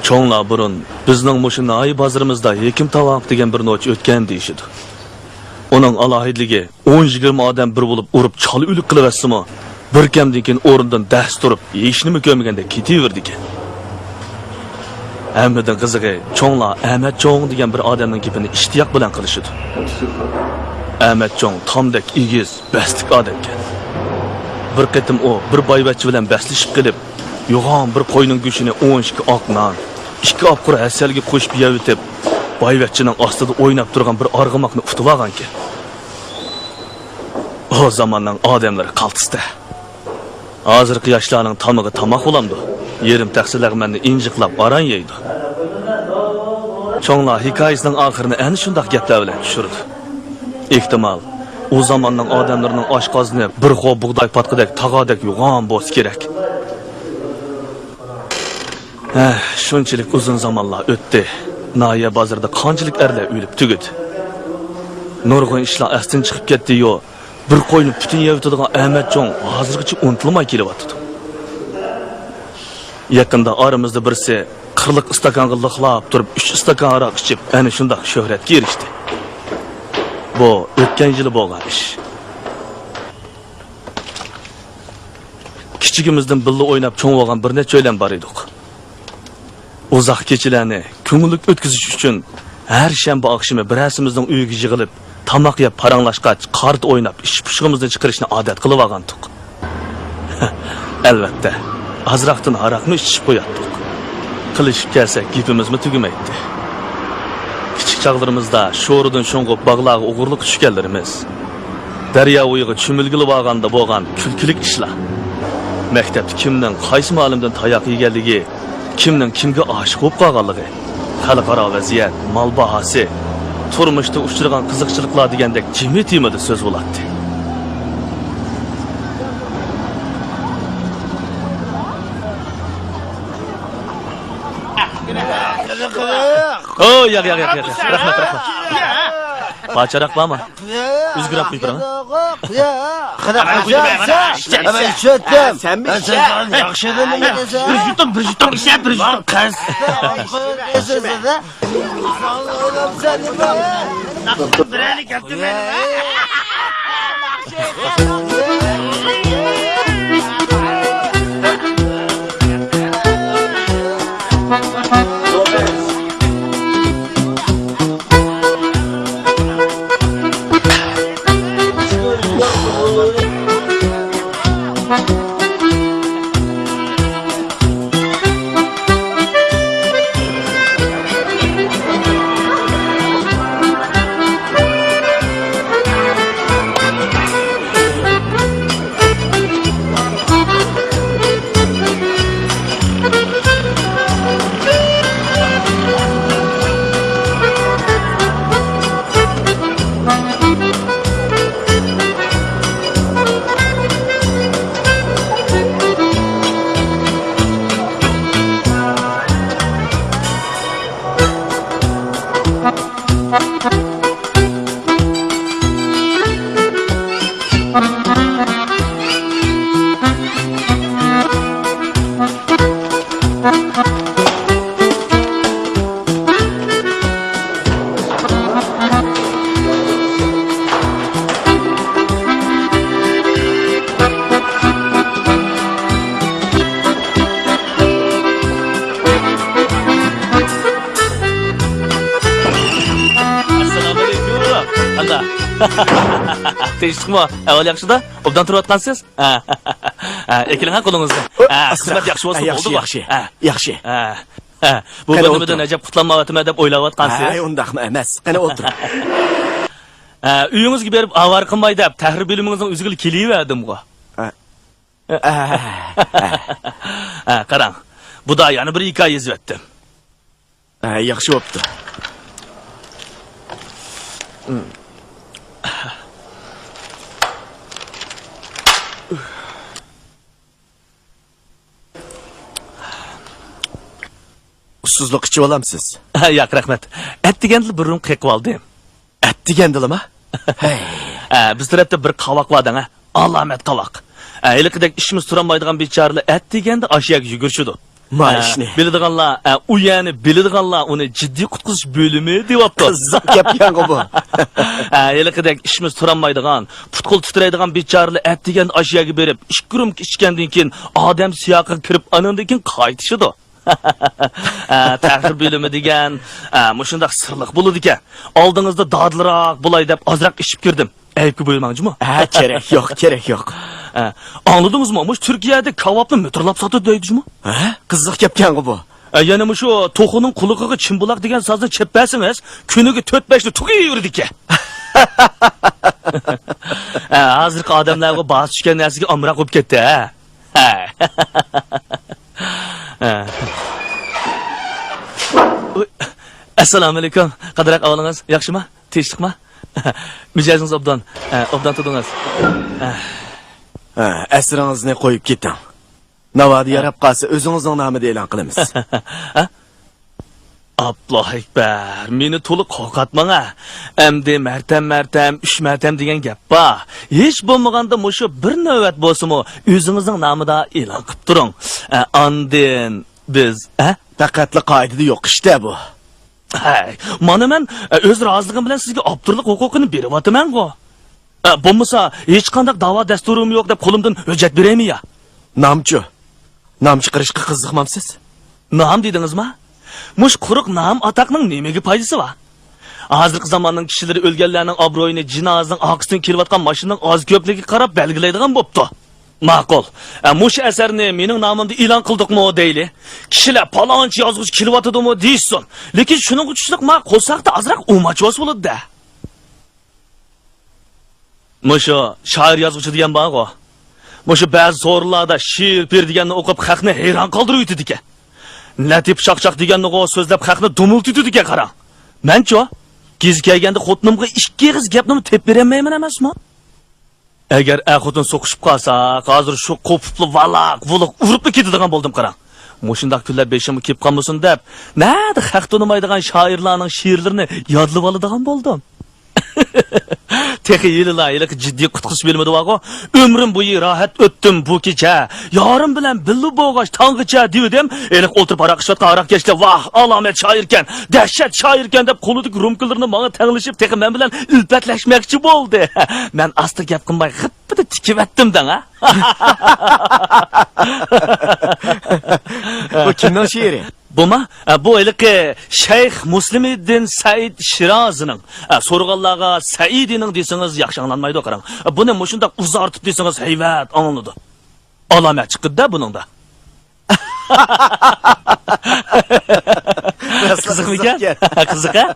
Çoğunla burun bizning mushu nayi bozorimizda Hekim Tavoq degan bir noch o'tgan deyishidi. Onun alahidligi 10-20 odam bir bo'lib urib chala o'lik qilaversimi, bir kamdan keyin o'rnidan dars turib, yeyishni ko'maganda ketaverdi ekan. Hammadan qizig'i, cho'nglar Ahmad Cho'ng degan bir odamning gapini ishtiyoq bilan qilishidi. Ahmad Cho'ng tomdek egiz, bastik odam ekan. Bir qatim u bir boyvachchi bilan baslashib qilib, yo'g'on bir qo'yning go'shini 12 oq non, 2 opqur asalga qo'shib yeyib, boyvachchining ostida o'ynab turgan bir arg'umoqni utib olgan ekan. O zamonning odamlari qaltisda. Hozirgi yoshlarning tamig'i tamoq bo'lamdi. Yerim taqsirlag'manni injiqlab aran yeydi. Cho'nglar hikoyasining oxirini ana shunday gaplar bilan tushirdi. Ehtimol o zamonning odamlarining oshqozini bir xo'p bug'doy patqidek tog'odek yo'g'on bo'lsa kerak. Shunchalik uzun zamonlar o'tdi. Naya bozorda qanchalik erlar o'lib tugidi. Nurg'un ishlar astin chiqib ketdi-yu, bir qo'yni butun yeyotadigan Ahmad Cho'ng hozirgacha unutilmay kelyapti. Yaqinda aramizda birisi 40 istakonga liqlab turib 3 istakan aroq ichib, ana shunday shuhratga erishdi. Bu o'tgan yili bo'lgan ish. Kichigimizdan billa o'ynab cho'ng bo'lgan bir necha o'ylan bor edik. Uzoq kechalarni ko'ngillik o'tkazish uchun har shanba oqshimi birasimizning uyiga yig'ilib, tamoq yeb paranglashgach, qart o'ynab, ish-pushig'imizni chiqarishni odat qilib olgandik. Albatta, azroqdan aroqni ichib qo'yatdik. Qilishib kelsak, gapimizmi tugamaydi. Kichik chog'larimizda sho'ridan sho'ng'ib bog'larga o'g'irlik tushganlarimiz, daryo o'yiga cho'milgilib olganda bo'lgan kulkilik ishlar. Maktabda kimning qaysi ma'lumdan tayoq yeganligi, kimning kimga oshiq bo'lib qolganligi, xalqaro vaziyat, mol bahosi, turmushda uchragan qiziqchiliklar degandek jimi temada so'z bo'ladi. Oh, yaq. Rahmat. Bacharoq bormi? O'zgarib qo'yibman. Sen mi yaxshidan nima desan? Bir jutum ishab, bir jutum qaz. Birani kapti Teşekkürler. Evvel yaxşıda, obdan turib atqansiz? Ekiling qo'lingizda. Xizmat yaxshi bo'lsa bo'ldi. Yaxshi. Bu bölümden acaba qutlanmavatma deb o'ylayotgansiz? Undaqmi emas. Qani o'tir. Uyingizga berib avar qilmay deb tahrir bo'limingizning o'ziga kelaverdim-ku. Qarang. Bu da yana bir hikoya yozib Yaxshi bo'pti. Ussuzluq ichib olamsiz. Yo'q, rahmat. At deganda bir rum qeqib oldim. At degandimi? Biz tarafda bir qovoq bor-da, alomat qovoq. Ayliqidek ishimiz turolmaydigan bechoralar at deganda ashiyaga yugurishdi. Maaşni. Biladiganlar, u yani biladiganlar uni jiddiy qutqizish bo'limi deyapti. Qiziq gapgan bu. Helikidek ishimiz turolmaydigan, putqul titraydigan bechoralar at degan ashyaga berib, ishkurum ichgandan keyin odam siyoqiga kirib, anandan keyin qaytishidi. Tahrir bo'limi degan, mushundaq sirliq bo'ladi ekan. Oldingizda dodliroq bo'lay deb ozroq ishib kirdim. Aybga bo'lmangizmi? Kerak yo'q. Anladingizmi? Mush Turkiyada kebabni metrlab sotadi deydingizmi? Qiziq gapgan bu. Yana shu to'xining quliqiga chimbuloq degan so'zni cheppasingiz, kuniga 4-5 tugi yurdi ekan. Hozirgi odamlarga bas tushgan narsaga amroq bo'lib ketdi. Assalomu alaykum. Qadrak avlingiz, yaxshimi? Tinchlikmi? Mijozingiz obdan tudingiz. Asringizni qo'yib keting. Navodi yarab qolsa o'zingizning nomida e'lon qilamiz. Alloh akbar, meni to'liq qo'rqatmang-a. Endi martam 3 martam degan gap bor. Hech bo'lmaganda mushu bir navbat bo'lsa-mu, o'zingizning nomida e'lon qilib turing. Andin biz, Faqatli qoidada yo'q ishda bu. Mana men o'z roziligim bilan sizga obturlik huquqini beryapman-ku. Bo'lmasa hech qanday da'vo dasturim yo'q deb qo'limdan hujjat beraymi ya? Nom chiqarishga qiziqmamsiz? Nom dedingizmi? Mush quruq nom ataqning nimaga foydasi bor? Hozirgi zamonning kishilari o'lganlarning obro'yini jinozaning oqisidan kelayotgan mashinaning oz ko'pligiga qarab belgilaydigan bo'pti. Ma'qul. Mush asarni mening nomimda e'lon qildikmi deyli. Kishilar palonchi yozuvchi kelyotdimi deysin. Lekin shuning uchunlik ma qo'saqda azroq umochvos bo'ladi-da. Mushu shoir yozuvchi degan bor-ku. Mushu ba'zi so'rlarda she'r berdiganni o'qib xalqni hayron qoldirib ekan. Latif shaqshaq deganni so'zlab xalqni dumultitdi ekan qarang. Men-chi, kez kelganda xotinimga 2 qiz gapni tep bermayman emasmi? Agar xotin so'qishib qolsa, hozir shu qo'pibli valaq urib ketadigan bo'ldim qarang. Mushundaq kunlar beshimga kelib qolmasin deb, nada haq tonimaydigan shoirlarning she'rlarini yodlab oladigan bo'ldim. Texi yililaylik jiddiy qutqizish bo'lmadi va umrim bo'yi rohat o'tdim bu kecha. Yorim bilan billu bo'g'ash tonggacha dedim. Eliq o'tirib aroq ishlatgan aroqkashlar vah alomat shoirkan, dahshat shoirkan deb qo'lidagi rumkalarni menga tanglashib, texi men bilan ilpatlashmoqchi bo'ldi. Men asta gap qilmay g'ippida tikib atdim-dan, ha. Bu kimning she'ri? Bu ilki Shayx Muslimiddin Said Shirozining. So'rg'anlarga Saidining desangiz yaxshi anglanmaydi qarang. Buni mushundaq uzartib desangiz hayvat anlanadi. Alomat chiqdi-da buningda. Qiziqmikan? Qiziq-a?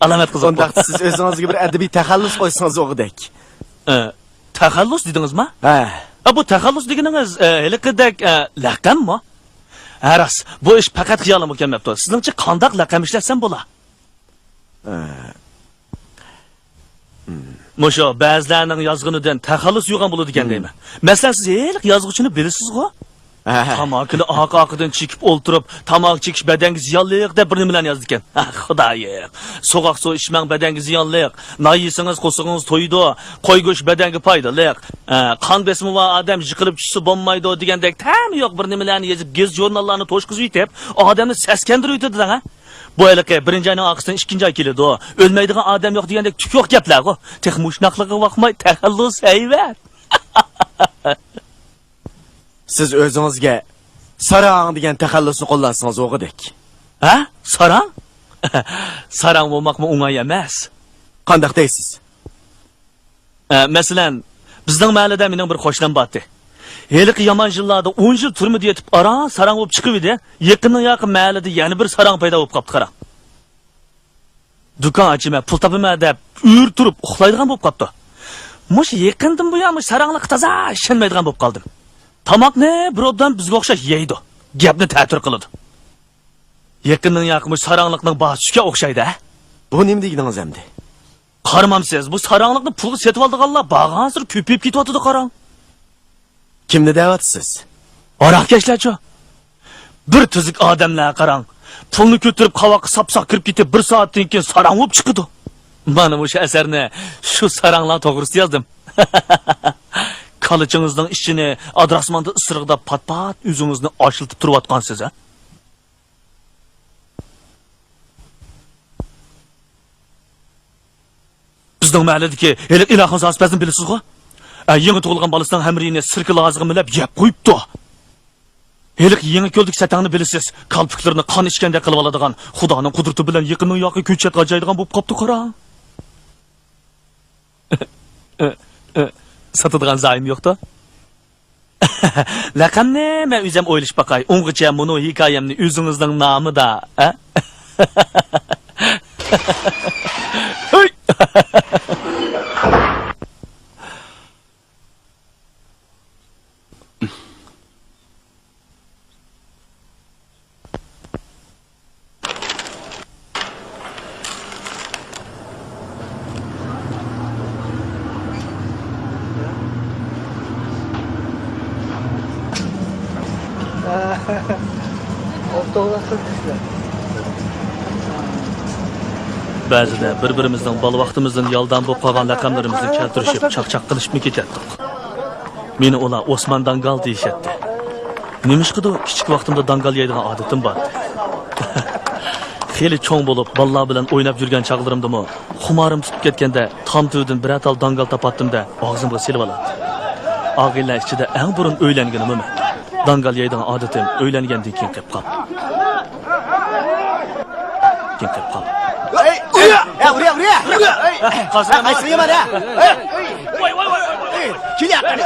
Alomat qiziq. Unda siz o'zingizga bir adabiy taxallus qo'ysangiz o'g'idek. Taxallus dedingizmi? Bu taxallus deganingiz ilkidak laqammi? Aras, bu ish faqat xiyolim o'kamapti. Sizningcha qandoq laqam ishlasam bo'la? Musho ba'zilarning yozg'inidan taxallus yo'g'an bo'ladi ekan deyman. Masalan, siz ilk yozg'uvchini bilasiz-ku? Tamoqini oq-oqidan chekib o'ltirib, tamoq chekish badanga ziyonliq deb bir nimalarni yozdi ekan. Xudoyim. So'qoq suv ichmang badanga ziyonliq. Noy yesangiz qo'sig'ingiz to'ydi. Qo'y go'sht badanga foydali. Qon besimi va odam yiqilib tushsa bo'lmaydi degandek tam yo'q bir nimalarni yozib, gez jurnallarni to'shqizib yetib, odamni saskandirib yetadi-da. Bu elqi birinchi oyning oqisidan ikkinchi oy keladi. O'lmaydigan odam yo'q degandek tuk yo'q gaplar-ku. Texmushnoqligiga vaqmay taxallus hayvat. Siz o'zingizga sarang degan taxallusni qo'llansangiz o'g'idek. Sarang? Sarang bo'lmoqmi o'ng'ay emas. Qanday deysiz? Masalan, bizning mahallada mening bir qo'shnim bordi. Heliqi yomon yillarda 10 yil turmadi yetib, sarang bo'lib chiqib edi. Yaqin mahallada yana bir sarang paydo bo'lib qopti qarang. Do'kon ochima, pul topaman deb uyur turib uxlaydigan bo'lib qopti. Mush yaqindan bu ham saranglik toza ishonmaydigan bo'lib qoldim. Tamoqni birovdan bizga o'xshash yeydi. Gapni ta'tir qiladi. Yaqindan yaqin saranglikning boshiga o'xshaydi. Bu nima deganingiz endi? Qaramamsiz, bu saranglikni pulga setib oldiganlar bag'ansir ko'payib ketyapti qarang. Kimni da'vatsiz? Aroqkashlarchi. Bir tuzuk odamlar qarang. Pulni ko'tarib qavoqqa sapsaq kirib ketib 1 soatdan keyin sarang bo'lib chiqdi. Mana bu asarni shu saranglar to'g'risida yozdim. Qilichingizning ichini adrasmanda isiriqda pat-pat o'zingizni ochiltib turayotgansiz, ha? Bizning mahallədəki elə ilahın zasbəzini bilirsiz go? Yeni tug'ilgan balasining hamrini sirki lazıg'ini bilib yeb qo'yibdi. Helik yeni ko'ldik satangni bilasiz. Kalpiklarni qon ichgandek qilib oladigan, Xudoning qudrati bilan yaqinning yoqi ko'chat g'ajaydigan bo'lib qopti qara. Satadigan zaym yo'qda? Laqamni men o'zim o'ylash baqay. O'ng'icha buni hikoyamni o'zingizning nomida, a? Ba'zida bir-birimizning bol vaqtimizdan yoldan bo'lib qolgan raqamlarimizni keltirishib, chaqchaq qilishib ketdik. Meni ular Osman Dangal deyishadi. Nimishqido kichik vaqtimda dangal yeydigan odatim bor. Xeyli cho'ng bo'lib, bolalar bilan o'ynab yurgan chaqlarimdimi, xumorim tutib ketganda tomtudan bir atal dangal topatdim-da, og'zimga silib oladi. Og'illar ichida eng burun o'ylanganimmi? Dangal yeydigan odatim o'ylangandan keyin qilib qoldi. Buraya. Kayseriye var ya. Vay. Kili yakını.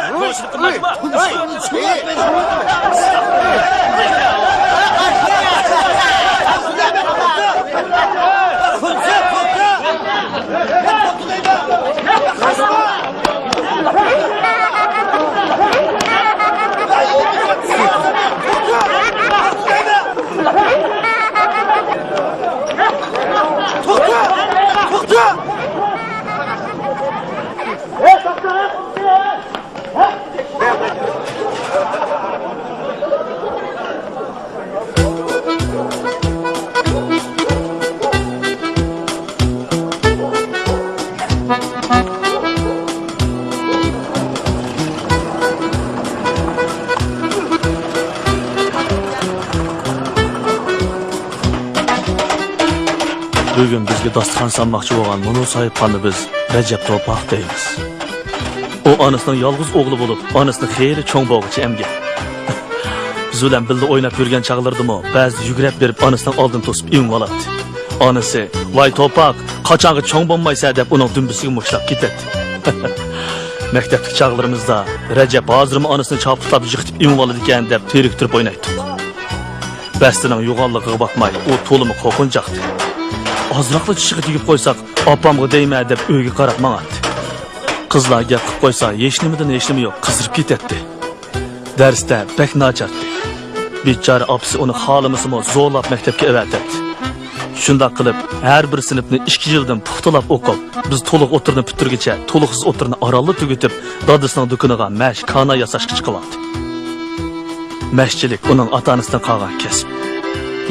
Bugün bizga dasturxon solmoqchi bo'lgan Munu sohibxonni biz Rajab To'poq deymiz. O onasining yolg'iz o'g'li bo'lib, onasini xeyli cho'ng bo'g'ichi emgan. Biz bilan birga o'ynab yurgan chaqlardimi, ba'zi yugurib berib onasining oldin to'sib ing oladi. Onasi, "Voy To'poq, qachonga cho'ng bo'lmaysa" deb uning dumbisiga mushlab ketadi. Maktabdagi chaqlarimizda Rajab hozirmi onasini chopitlab yiqitib ing oladi ekan deb teriktirib o'ynaydik. Bastining yo'g'onligiga bakmay, u to'limi qo'rqinchaqdi. Azraqla chishiga tegib qo'ysak, opamga deyma deb uyga qarab mangadi. Qizlar gap qilib qo'ysa, hech nima yo'q, qizirib ketadi. Darsda bek nachardi. Bechora opasi uni xolimisimi zo'rlab maktabga avatadi. Shunday qilib, har bir sinfni 2 yildan puxtalab o'qib, biz to'liq o'tirni bitirguncha, to'liqsiz o'tirni orolli tugatib, dadasining do'koniga mash kana yasashga chiqyapti. Mashchilik uning ota-onasidan qolgan kasb.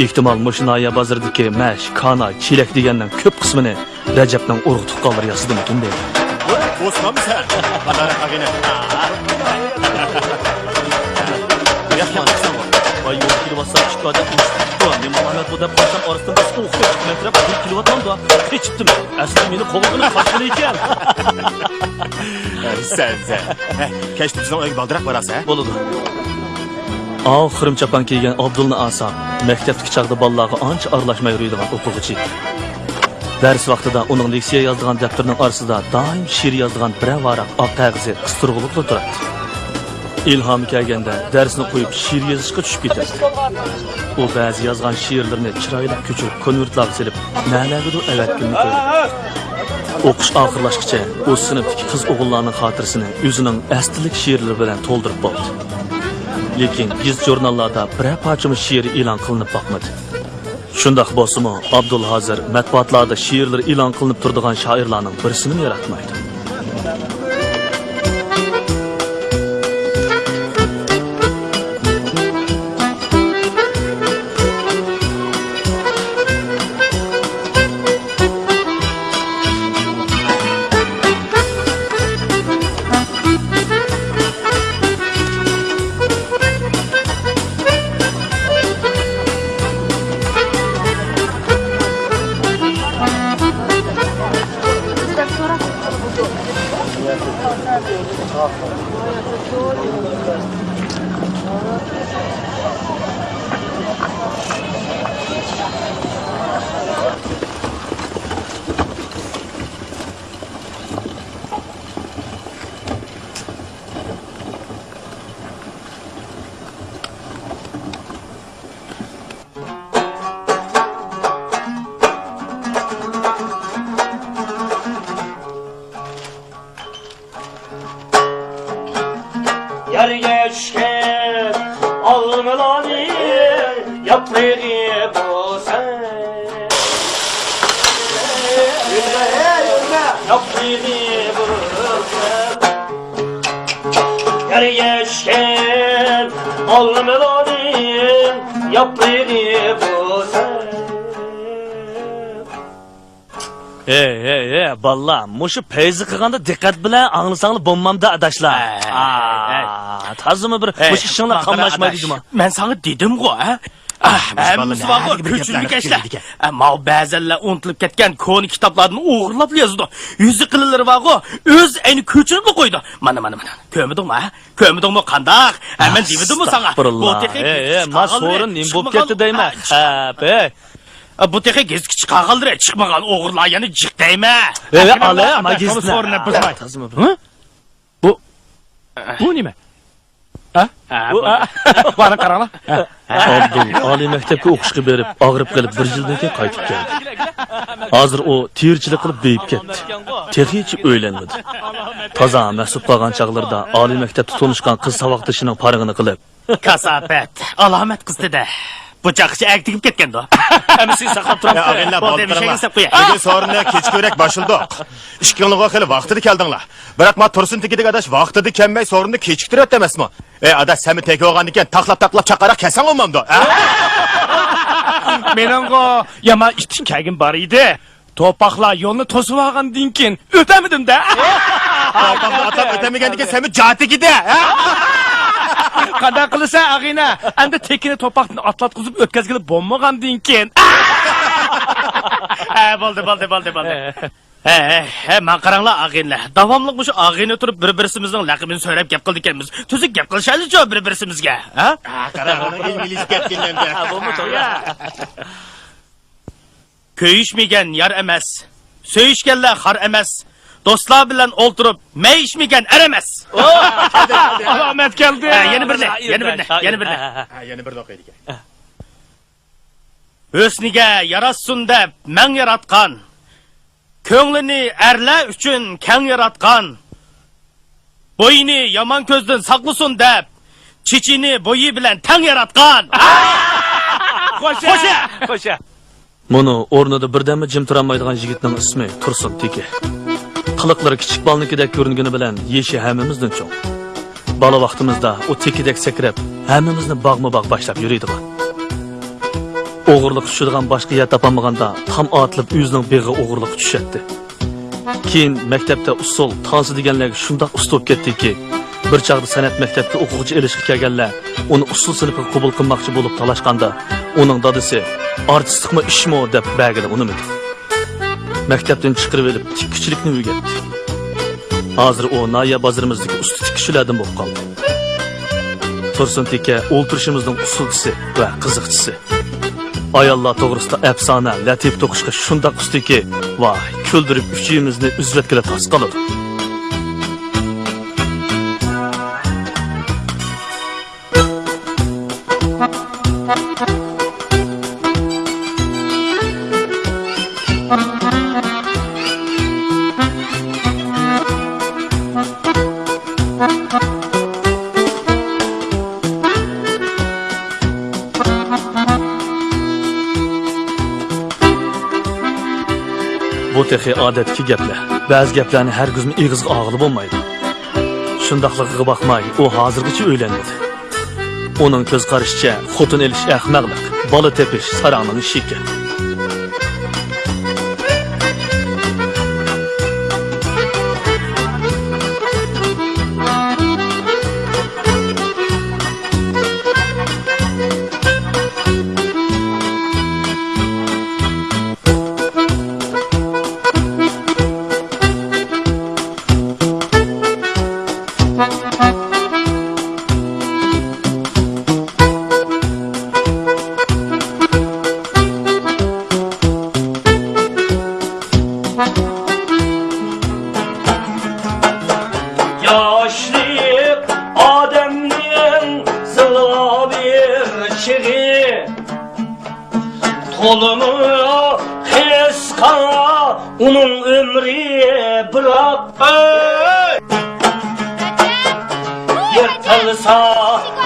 Ehtimal Mushnoya bozoridagi mash, kana, chilak deganning ko'p qismini Rajabning urug' tuqqanlari yasadi ekan deydi. Osman sen, adara qagina. Yaxshi. Voy, yo'q kilovatsa chiqadi. Men Muhammad bu deb qolsam orasidan biz o'qib metrab 1 kilovatmanda kechibdim. Asli meni qo'lg'ini qashqin ekan. Sen. Kechdi bizning uyga baldiroq borasiz, bo'ladi. Oxirim chapan kiygan Abdulni Asa maktabdagi chaqda bolalarga ancha aralashmay yuradigan o'quvchi. Dars vaqtida uning leksiya yozadigan daftarning orasida doim she'r yozadigan bir varaq oq qog'ozi qistirg'iliq turadi. İlham kelganda darsni qo'yib she'r yozishga tushib ketadi. U ba'zi yozgan she'rlarni chiroyli ko'chirib konvertlarga silib, na'lagidu avatgini qo'yadi. O'qish oxirlashgacha u sinfdagi qiz o'g'illarning xotirasini o'zining aslilik she'rlari bilan to'ldirib bo'ldi. Lekin biz jurnallarda bir parchami she'r e'lon qilinib boqmadi. Shundaq bo'lsa-mu, Abdul hozir matbuotlarda she'rlar e'lon qilinib turadigan shoirlarning birisini yaratmaydi. Yapmayı bulsan. Yapmayı bulsan. Yarı geçken alnımı olayım. Yapmayı bulsan. Balla, muşu peyzi qilganda diqqat bilan anglasanglar bo'lmamda adashlar. Tazimi bir mush ishinglar qamlashmaydimi? Men sana dedim-ku, ha? Hammasi bor, ko'chilmi kashlar. Ammo ba'zanlar unutilib ketgan koni kitoblarni o'g'irlab yozdi. Yuzi qilinlari bor-ku, o'z ayni ko'chirib qo'ydi. Mana. Ko'midingmi, ha? Ko'midingmi qandaq? Men demadimmi sana? Bu texnik. Men so'rin nim bo'lib ketdi deyman. Bu texnik eski chiqarg'ildir, chiqmagan o'g'irlar yana jiq deyma. Ale, magizni. So'rini buzmay. Bu nima? Bana qaranglar. Abdul oliy maktabga o'qishga berib, og'rib qolib 1 yildan keyin qaytib keldi. Hozir u terchilik qilib beyib ketdi. Texnichi o'ylanmadi. Toza mas'ul qolgan chaqlarda oliy maktabda tunishgan qiz savoqdishining parig'ini qilib, Kasafat, alomat qizdi-da. Bıçakçı aktif ketken de. Hem siz sakın turun. Ya ağabeyler baldırma. Bugün sorunu keçkörek başıldı. İşkiğinliğe kıyla vaxtıdı keldinler. Bırak ma tursun tekidik adaş vaxtıdı kemmey sorunu keçiktir demez mi? Adaş sen mi teki oğan iken taklap çakarak kesen olmamdı. Menengo yama iştik kagim bar idi. Topakla yolunu tosup ağan dinkin. Ötemedim de. Topakla atam ötemegen diken sen mi cahati gidi. Qanday qilsa ag'ina, endi tekini topaqni atlatqizib o'tkazgili bo'lmagandan keyin. Bo'ldi. Men qaranglar ag'inlar. Davomli bu ag'ina turib bir-birimizning laqabini so'rab gap qildik ekanmiz. Tuzuk gap qilishaylik-ku bir-birimizga, ha? Qarang, İngiliz ketgandan da. Bo'lmi to'ya? Köyüşmegen yar emas. Söyüşkenler har emas. Dostlar bilan o'ltirib, meyishmigan eremas. Alomat keldi. Yana birni. Yana bir o'qiydik. O'sniga yarassun deb men yaratgan. Ko'nglini erlar uchun keng yaratgan. Bo'yini yomon ko'zdan saqlasin deb chichini bo'yi bilan tang yaratgan. Qo'sha. Buni o'rnida birdamda jim turolmaydigan yigitning ismi Tursun Teki. Qiliqlari kichik balnikidek ko'ringani bilan yeshi hammamizdan cho'ng. Bola vaqtimizda u tekidek sakrab, hammamizni bog'ma-bog' boshlab yuradigan. O'g'irlik tushadigan boshqa yer topolmaganda tam otilib o'zining beg'i o'g'irlik tushadi. Keyin maktabda usul tansi deganlarga shundoq ustib ketdiki, bir chaqda san'at maktabga o'quvchi elishga kelganlar uni usul sinfiga qabul qilmoqchi bo'lib talashganda, uning dadasi artistlikmi ishmi deb bag'ini unimidi. Maktabdan chiqarib olib tikkichilikni o'rgatdi. Hozir u Naya bozorimizdagi usti tikkishilardan bo'lib qoldi. Tursun Teka o'ltirishimizning usulchisi va qiziqchisi. Ayollar to'g'risida afsona, latif to'qishga shundoq ustiki, voy, kuldirib uchimizni uzvatkila tas qoladi. Bu texi odatki gaplar. Ba'zi gaplarni har kuzmi ig'izga og'ilib bo'lmaydi. Shundaqligiga baxmay, u hozirgacha o'ylanmadi. Uning ko'z qarashicha xotin elish ahmoqlik, bola tepish sarangning ishiki. Yaşlık Adem'nin zıla bir çiği Tolumu heska onun ömrü bırak Yırtılsa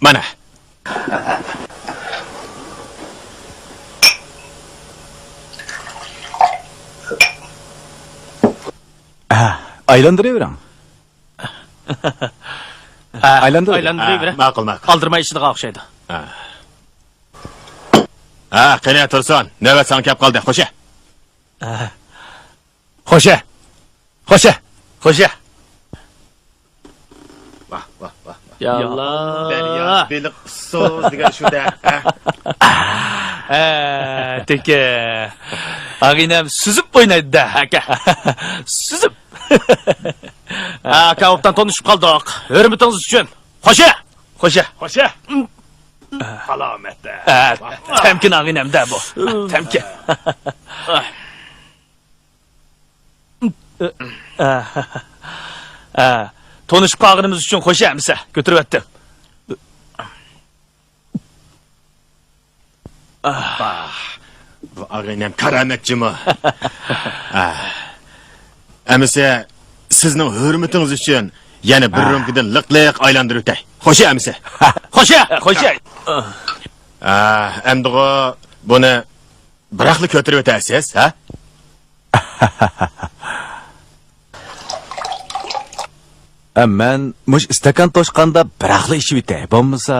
Mana. Aylandırıverin. Aylandır. Aylandırıver. Ma'qul. Kaldırma işini o'xshaydi. Qani tursin. Navbat san kelib qoldi. Xo'sh. Xo'sha. Xo'sha. Xo'ja. Vah, vah, vah. Yallah. Beliq so'z degan shu-da. Teke. Ag'inam suzib o'ynaydi-da. Aka. Suzib. Aka, obdan tanışıp kaldık. Hürmetiniz için. Hoşa. Xo'ja. Xo'sha. Salomatda. Temkin ag'inamda bu. Temkin. Tanışıp qolganimiz uchun qo'shamisa, ko'tarib o'tdim. Bu ag'inam karamatchimi? Amisa sizning hurmatingiz uchun yana bir rumkidan liqliq aylantirib o'tay. Xo'sh, amisa. Hoşa. Xo'ja. Endi buni biraqli ko'tarib o'tasiz, ha? Men mush istakan toshqanda biraqli ichib bitay. Bo'lmasa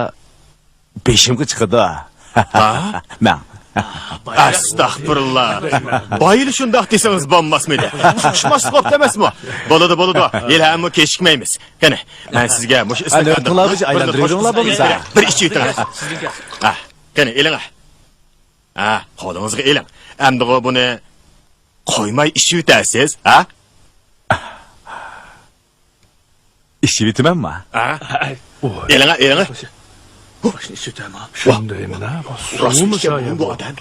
beshimga chiqadi. Men. Astagfirullah. Bayili shundoq desangiz bo'lmasmidi? Xushmas qop emasmi? Bo'ladi. Ilhamni kechikmaymiz. Qani, men sizga mush istakan qilamiz, aylantiringlar bo'lmasa. Bir ichib o'ting. Qani, eling. Qo'lingizga eling. Endi buni qo'ymay ichib o'tasiz, ha? Ichib bitamanmi? Eling. Boshni sutaman. Shundaymi-da? Suvmi shoyam bu odam?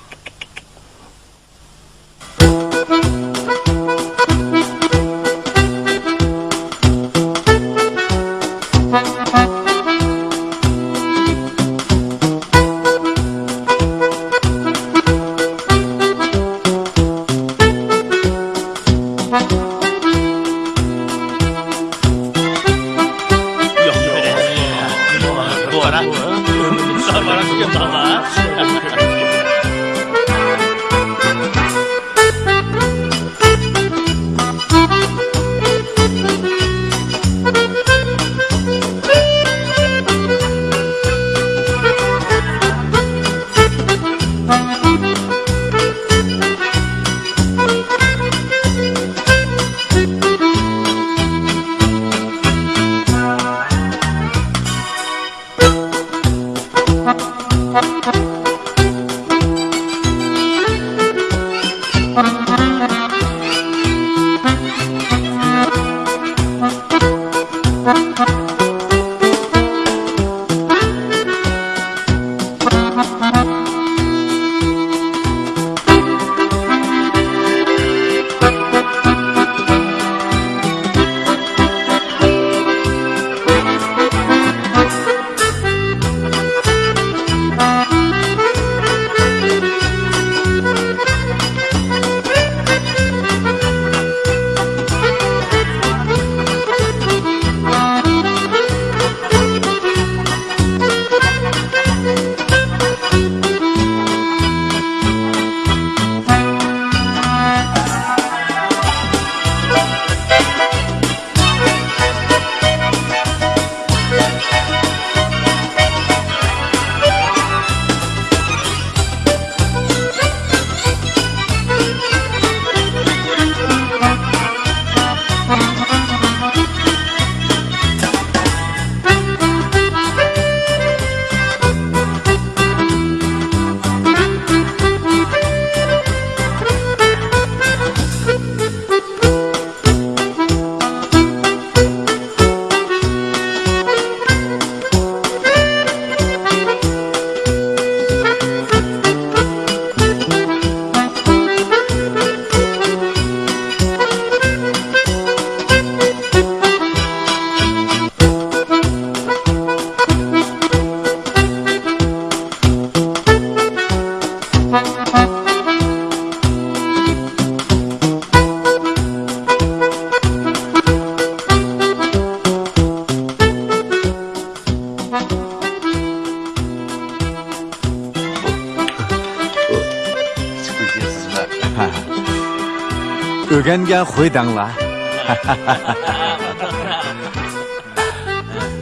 ögengen xuydangla.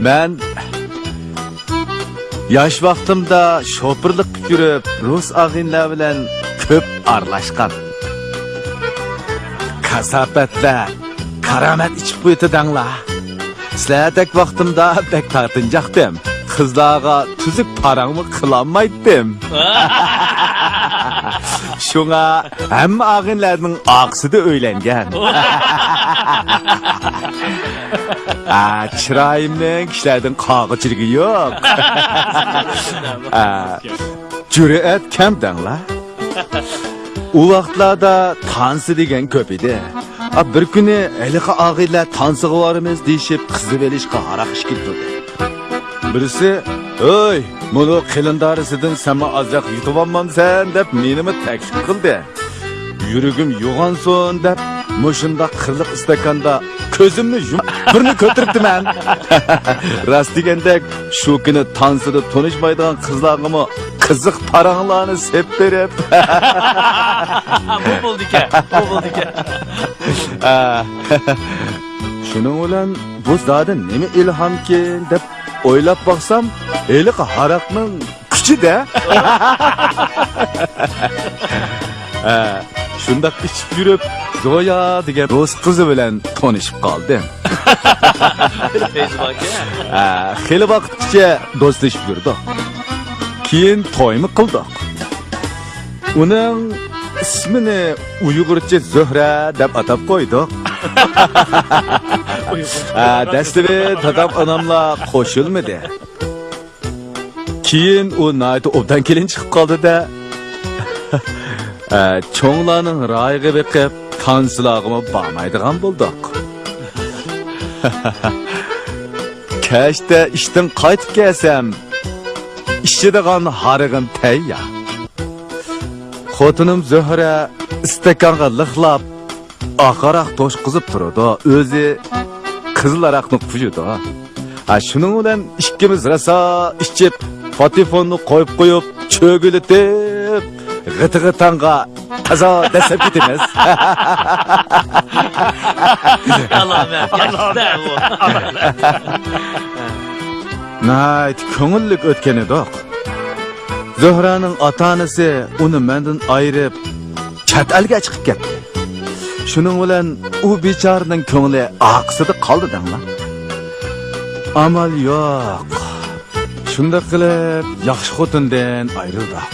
Ben yaş vaqtimda şopirlik yurib, Rus ağinlar bilan ko'p aralashgan. Kasapatlar, karamat ichib qo'ytidangla. Sizlardek vaqtimda bek tartinjaqdim. Qizlarga tuzuk parangmi qilolmaydim. Şuna hamma ağinlarning oqsida o'ylangan. Chiroyimning kishilardan qog'ichiligi yo'q. Jur'at kam danglar. U vaqtlarda tansi degan ko'p edi. Bir kuni eliqa og'iylar tansiga boramiz deyishib qizib elishga haraq ishkib turdi. Birisi, "Oy, bunu qilindarisidan sen azroq yutib olmamsan" deb menimi taklif qildi. Yuragim yo'g'onsin deb mushunda qirliq istakanda ko'zimni birini ko'tiribdiman. Rost degandek, shu kuni tansida tanishmaydigan qizlarga qiziq paranglarni sep berib. Bu bo'ldi ekan, bu bo'ldi ekan. Shuning bilan bu zodi nima ilhomkin deb o'ylab baqsam, eliq haraqning kuchi-da. Shunda ichib yurib, Zoya degan rus qizi bilan tanishib qoldim. Facebook Xeyli vaqtgacha do'stlashib yurdik. Keyin to'ymi qildik. Uning ismini Uyg'urcha Zuhra deb atab qo'ydik. Dastlabki dadam onamlar qo'shilmadi. Keyin u nayda obdan kelin chiqib qoldi-da. Cho'nglarning rayga beqib, tansilog'imi bormaydigan bo'ldik. Kashda ishdan qaytib kelsam, ishchidigan harig'im tayyor. Xotinim Zuhra istakanga lixlab, oqaroq to'shqizib turadi. O'zi qizlaraqni qujudi. Shuning bilan ikkimiz rasa ichib, patifonni qo'yib cho'gilitib, g'iti-g'itanga tazo dasab ketamiz. Nayt ko'ngillik o'tgan edik. Zuhraning ota-onasi uni mendan ayirib, chet elga chiqib ketdi. Shuning bilan u bechoraning ko'ngli oqsida qoldi danglar. Amal yo'q. Shunda qilib yaxshi xotindan ayrildik.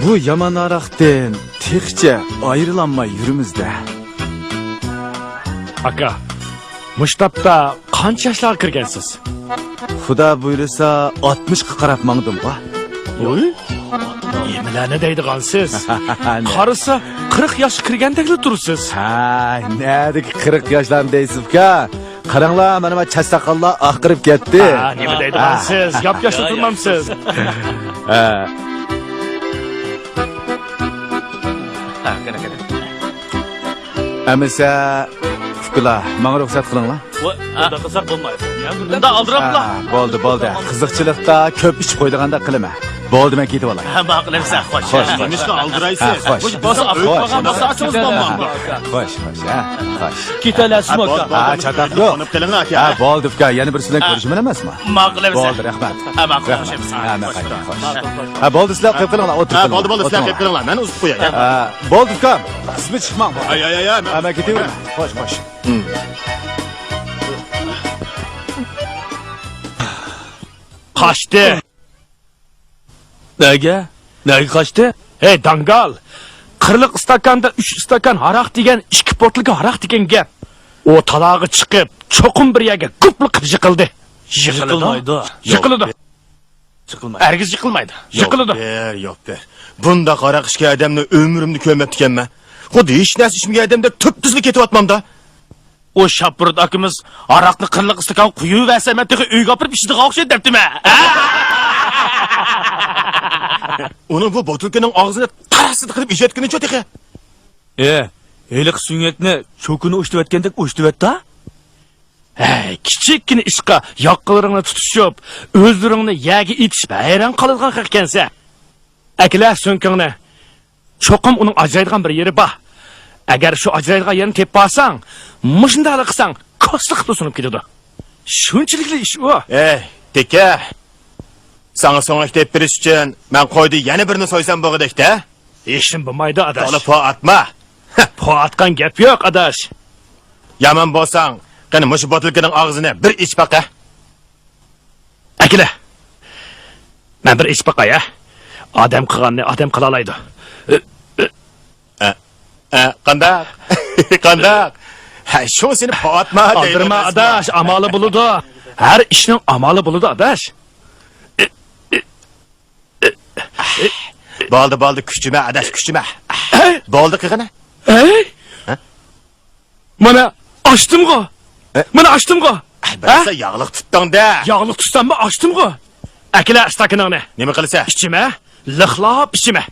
Bu yomon aroqdan texcha ayrilanmay yurimizda. Aka, Mushtapda qancha yoshlar kirgansiz? Xudo buyursa 60 ga qarab mangdim-ku. Oy? Nimalarni deydigansiz? Qarasa 40 yosh kirgandekli tursiz. Ha, nədiki 40 yoshlarni deysiz-ka? Qaranglar, mana chastaqallar oqirib ketdi. Ha, nima deydigansiz? Gap yoshda turmamsiz. Amisa, Fukula, menga ruxsat qilinglar. Bunda qilsak bo'lmaydi. Bunda aldirablar. Bo'ldi. Qiziqchilikda ko'p ish qo'ydiganda qilma. Bo'ldi, men ketib olay. Maqlimsan, xo'sh. Nimishqa aldiraysiz? Xo'sh. Bo'lsa o'tmagan bo'lsa achimiz bo'lmaydi. Xo'sh, xo'sh. Ketalasizmi aka? Chataq yo'q. Qonib qilingan aka. Bo'ldi, uka, yana birisi bilan ko'rishman emasmi? Maqlimsan. Bo'ldi, rahmat. Maqlimsan. Bo'ldi, sizlar qo'yib qilinglar, o'tirib. Bo'ldi, sizlar qilib qiringlar. Men uzib qo'yay. Bo'ldi, uka. Sizmi chiqmang. Ay. Men ketaveram. Xo'sh. Qaçdi. Nega qochdi? Hey dangal. Qirliq istakanda 3 istakan haraq degan 2 portlik haraq degan gap. O talog'i chiqib, cho'qim bir yerga gupli qilib yiqildi. Yiqiladi. Ergiz yiqilmaydi. Yiqiladi. Yo'q ber. Bunda qara qishga odamni umrimni ko'mabdikanman. Xuddi hech narsa ishimga odamda tub-tuzlik ketyapman-da. O Shapurd akamiz aroqni qirliq istakan quyib versa, men texi uyga olib ishdiga o'xshaydi debdimi? Uni bu botilkaning og'zini tarasida qilib ijotgunicha texi. Eliq sunyatni cho'kini o'shtivatgandek o'shtivatda? Hey, kichikkina ishqa yoqqalaringni tutishib, o'zlaringni yaga itishib hayron qoladigan ekansa. Aklar so'nkingni. Cho'qim uning ajraydigan bir yeri bor. agar shu ajraydigan yerini tepib olsang, mushundaq qilsang, kosliq qilib sunib ketadi. Shunchilikli ish u. Teka. Sana so'ngak deb berish uchun men qo'ydi yana birini so'ysam bo'g'idakda. Ishim bo'lmaydi, adash. To'la po atma. Po atgan gap yo'q, adash. Yaman bo'lsang, qani mush botilkaning og'zini bir ich baqa. Akila. Men bir ish baqay, ya. Odam qilganni odam qila oladi. Qandaq? Qandaq? Ha, shu seni po atma deydi. Aldirma, adash, amali bo'ladi. Har ishning amali bo'ladi, adash. Bo'ldi, kuchuma, adash, kuchuma. Bo'ldi qilg'ina. Mana ochdimg'o. Mana ochdimg'o. Bilsa yog'liq tutdingda. Yog'liq tutsam-mi, ochdimg'o. Akila stakaningni. Nima qilsa? Ichima, lixlab ichima.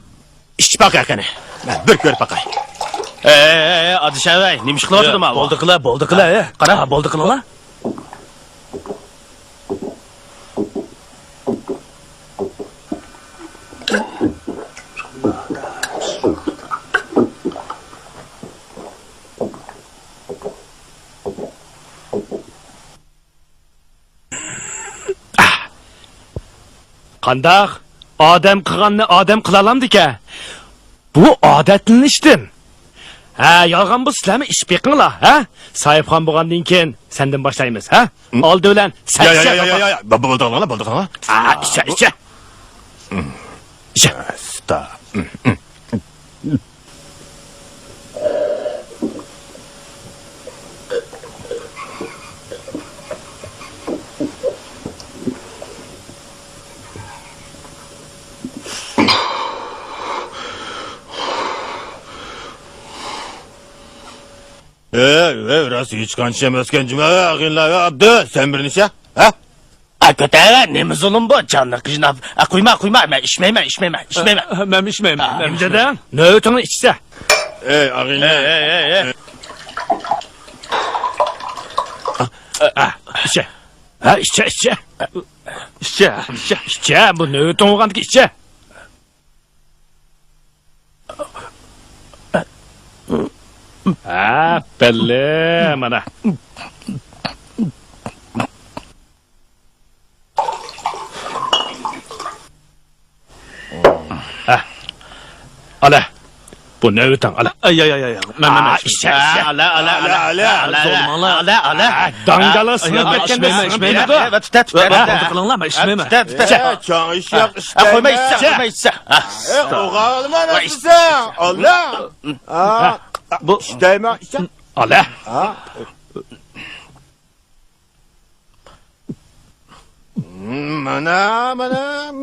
Ich baqa qani. Men bir ko'rib baqay. Adishavay, nima ish qilyapti ma? Bo'ldi qila, Qara, bo'ldi qila. Qandaq? Odam qilganni odam qila olamdi-ku. Bu odatlanishdim. Ha, yolg'on bu sizlarmi ish beqinglar, ha? Sohibxon bo'lgandan keyin sendan boshlaymiz, ha? Oldi bilan Yo. Bo'ldi qilinglar. Icha. Icha. Stop. Rast ichqancha maskanchima ag'inlar abdi. Sen bir necha? Ha? Akata, nima zulm bu? Jonni qijnab. Qo'yma, men ishmayman. Men ishmayman. Nimjadan? Navbatini ichsa. Ag'inlar. Icha. Ha, icha. Icha, bu navbatin o'g'andiki icha. Ha, belle, mana. Ala. Bu navbatin, ala. Ay. Men icha. Ala. Dangala sinib ketganda ishmayman. Tut. Bo'ldi qilinglar, men ishmayman. Chong ish yo'q. Qo'yma, ichsa. O'g'lim anasisan. Allah. Bu ishtayman. Ala. Mana,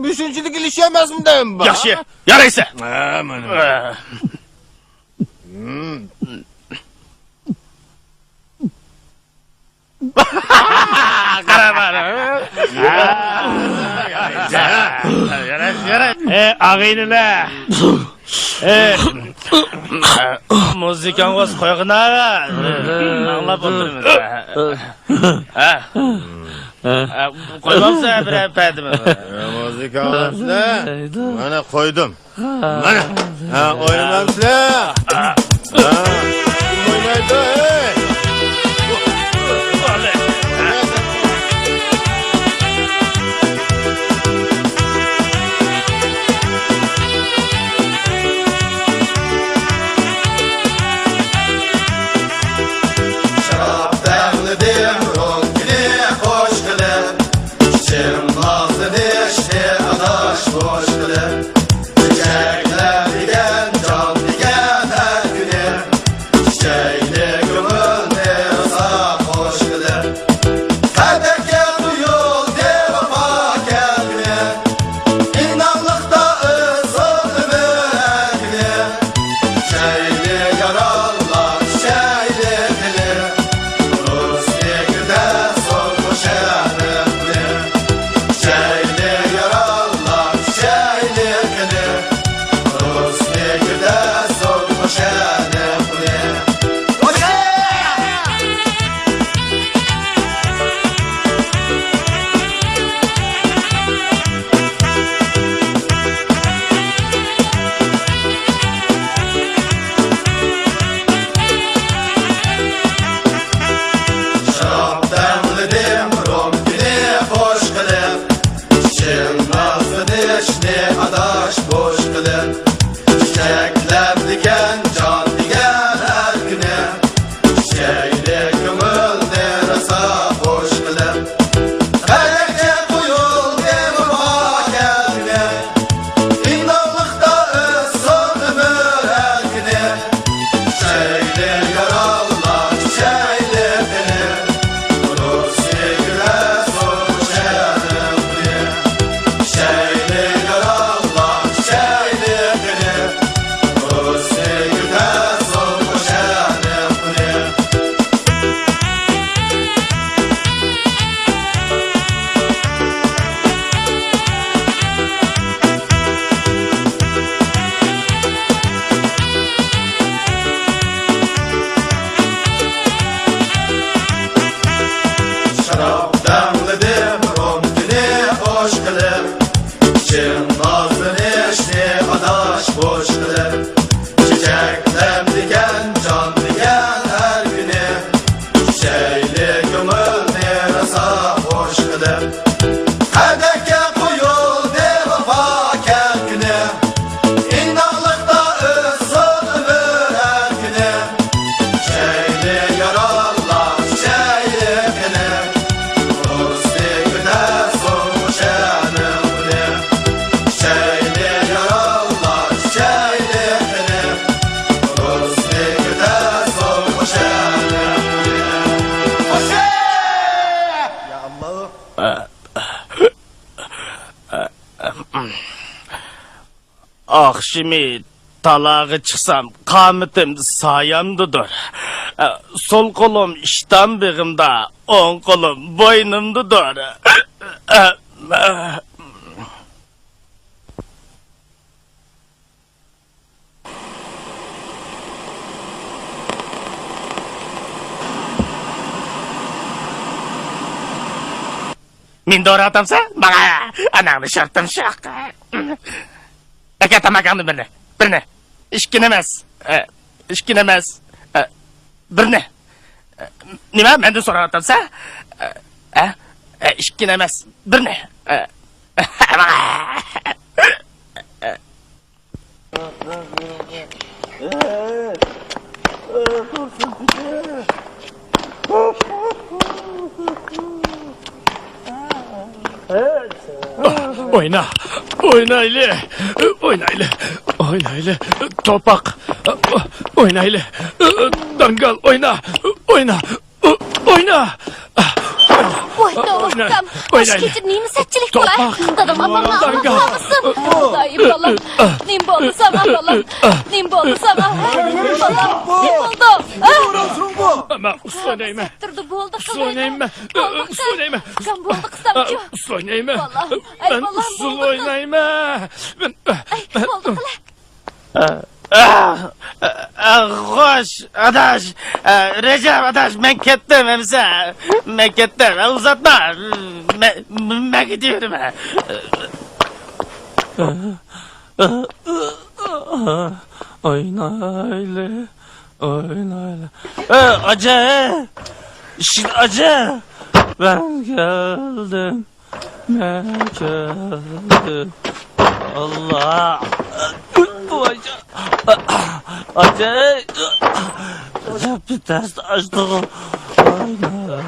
mushunchilik ish emasmidan bu. Yaxshi, yaraysa. Mana. Ag'inilar. Muzikangos qo'yg'ina. Anglab o'tirmiz. Qo'ymamsa bir apadimi? Muzikangizni mana qo'ydim. Mana. Ha, o'ynamamsizlar. O'ynaydi. baş boş kılıp çiçeklem diken can diken her güne üç şeyli gönül nerasa hoş kılıp Hedeke koyul de vafa kelkine İnanlıkta ısınıver her güne Şeyli yarallah şeyli kine Dosti güne soğuş emine Şeyli yarallah şeyli kine Dosti güne soğuş emine Hoşe! Ya Allah'ım Ah şimdi talağı çıksam kametim sayamdıdır. Sol kolum işten bağımda, on kolum boynumdadır. Min doğru atamsa bana ananı şartım şak. Eke tamakandı birine. Birine. İşkinemez. İşkinemez. Birine. Nime ben de sonra atamsa? İşkinemez. Birine. Oyna. Oyna ile. Oyna ile. Oyna ile. Topak. Oyna ile. Dangal oyna. Oyna. Oyna. Voy doğukam. Hoş getir neymi setçilik Topak. kolay. Dadam Allah'ına Dangal. anlatamazsın. Dayı balam. Nim boldu sana balam. Nim boldu sana. Balam. Nim boldu. Ama uslanayım. Durdu boldu. Uslanayım. Uslanayım. Kan boldu kısamcı. Uslanayım. Vallahi. Ay Ben vallahi usul boldu. oynayayım. Ben... Ay boldu kıla. Hoş adaş, Recep adaş ben kettim hemse, ben kettim, uzatma, ben gidiyorum. Oynayla, oynayla. Acı, işte acı. Ben geldim, Allah. Acı. Bir ters açtım. Oynayla.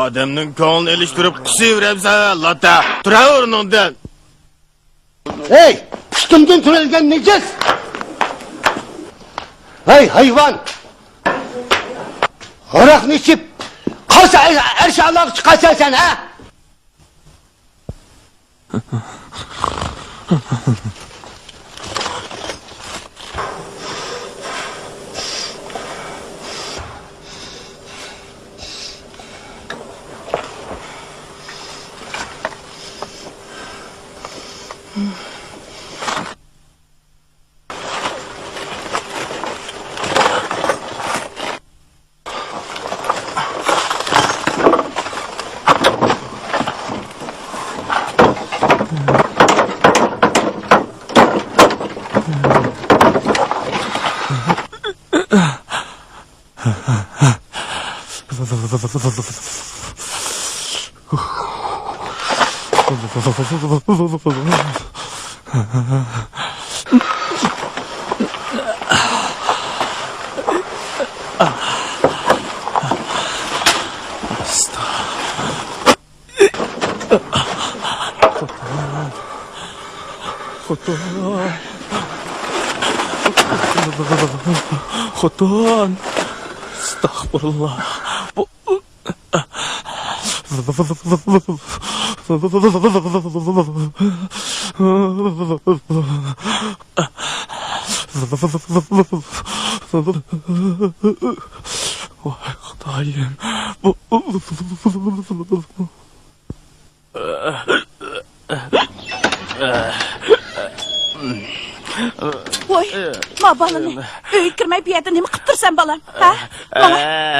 Adamның ko'nglini ilishtirib qusaveribsan, lata. Tura o'rningdan. Hey! Üstümden türelgen necis! Hey hayvan! Arakını içip kalsa erşallah çıkarsan sen ha? Xotin. Estağfurullah. Bu Vay Xudayım. Voy, ma balam. Öy kirmay bir yerden nima qilib tursan balam? Ha?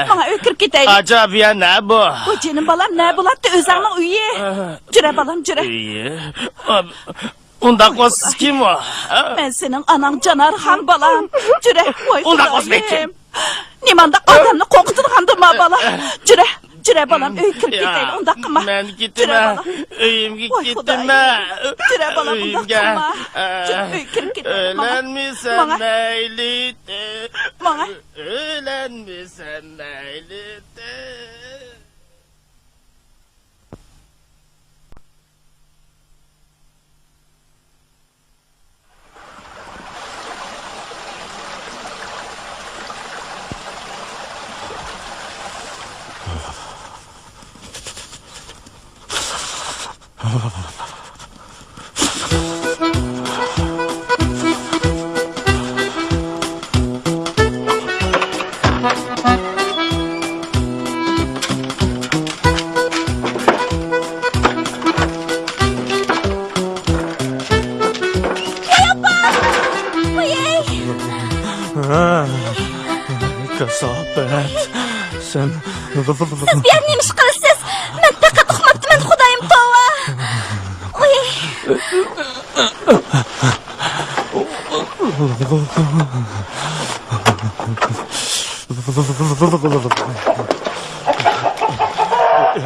Mana öy kirib ketaylik. Acaba ya ne bu? Voy jenim balam, ne bo'ladi o'zingning uyi? Jura balam, jura. İyi. Unda siz kim o? Men sening anang Janarxon balam. Jura, voy. Unda o'zbek kim? Nimanda odamni qo'rqitirgandir ma balam. Jura. Jura balam, öy kirib ketaylik, unda qilma. Men gitme. Uyimga gitme. Jura balam, unda qilma. Öy kirib ketaylik. Ölenmişsen neyli de. Mana. Ölenmişsen neyli de. Kasabet. Sen Siz bir nima ish qilasiz? Men faqat uxmoqchiman, Xudoyim tova. Oy.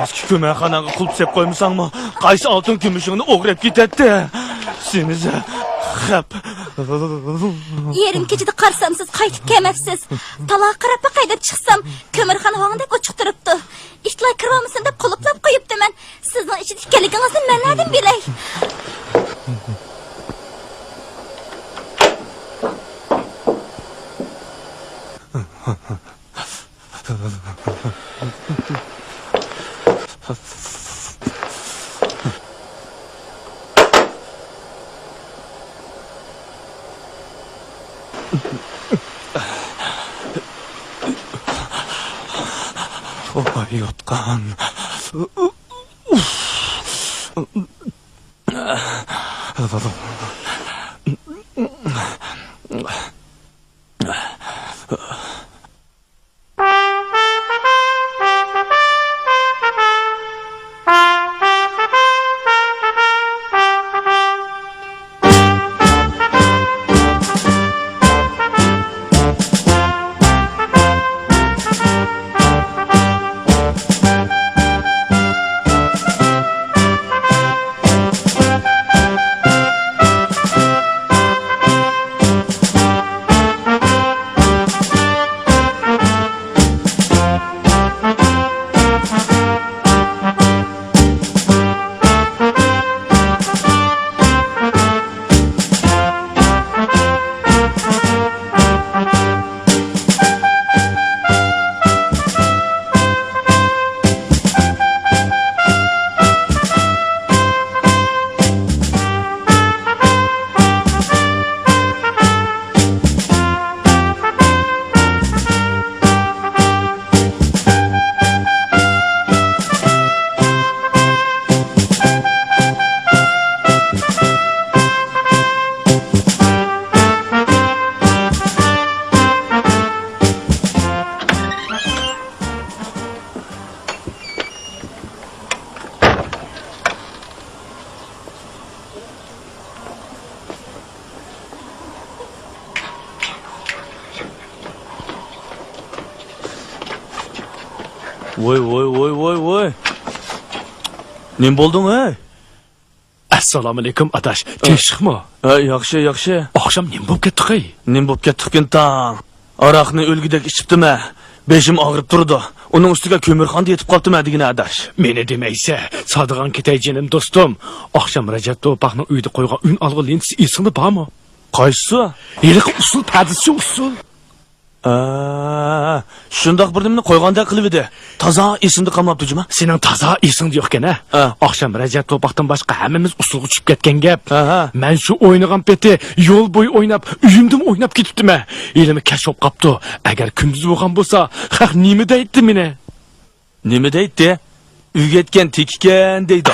eski köməkxanaga qulp sep qoymusanmı? Qaysı altın gümüşünü o'g'rab ketadi. Senize xap. Yerim kechida qarsam siz qaytib kelmabsiz. Taloq qarab qayda chiqsam, ko'mirxona hog'indek ochiq turibdi. Ishlar kirolmasin deb quluqlab qo'yibdiman. Sizning ichida ekanligingizni men nerdan bilay? Yotqan. Voy. Nim bo'lding, ey? Assalomu alaykum adash. Tinchlikmi? Yaxshi. Oqshom nim bo'lib ketdi-qay? Nim bo'lib ketdikin tang. Aroqni o'lgidek ichibdimi? Beşim ağrıp durdu. Onun üstüge kömürxanda yetip kaldı medigine adaş. Meni demeyse, Sadıgan keteycenim dostum. Akşam Recep Topak'ın uydu koygan ün algı lentisi esini var mı? Qaysı? Elik usul, perdisi usul. Şundaq bir nimni qo'yganda qilib edi. Taza esimde qolmabdi juma. Senin taza esing yo'qkan ha? Ha. Akşam Recep Topak'tan başka hemmimiz usulga tushib ketgan gap. Ha. Men shu o'ynagan peti yo'l bo'yi o'ynab, uyimdim o'ynab ketibdim. Elimi kashf qopdi. Agar kunduz bo'lgan bo'lsa, haq nima deydi meni? Nima deydi? Uyga yetgan tekkan deydi.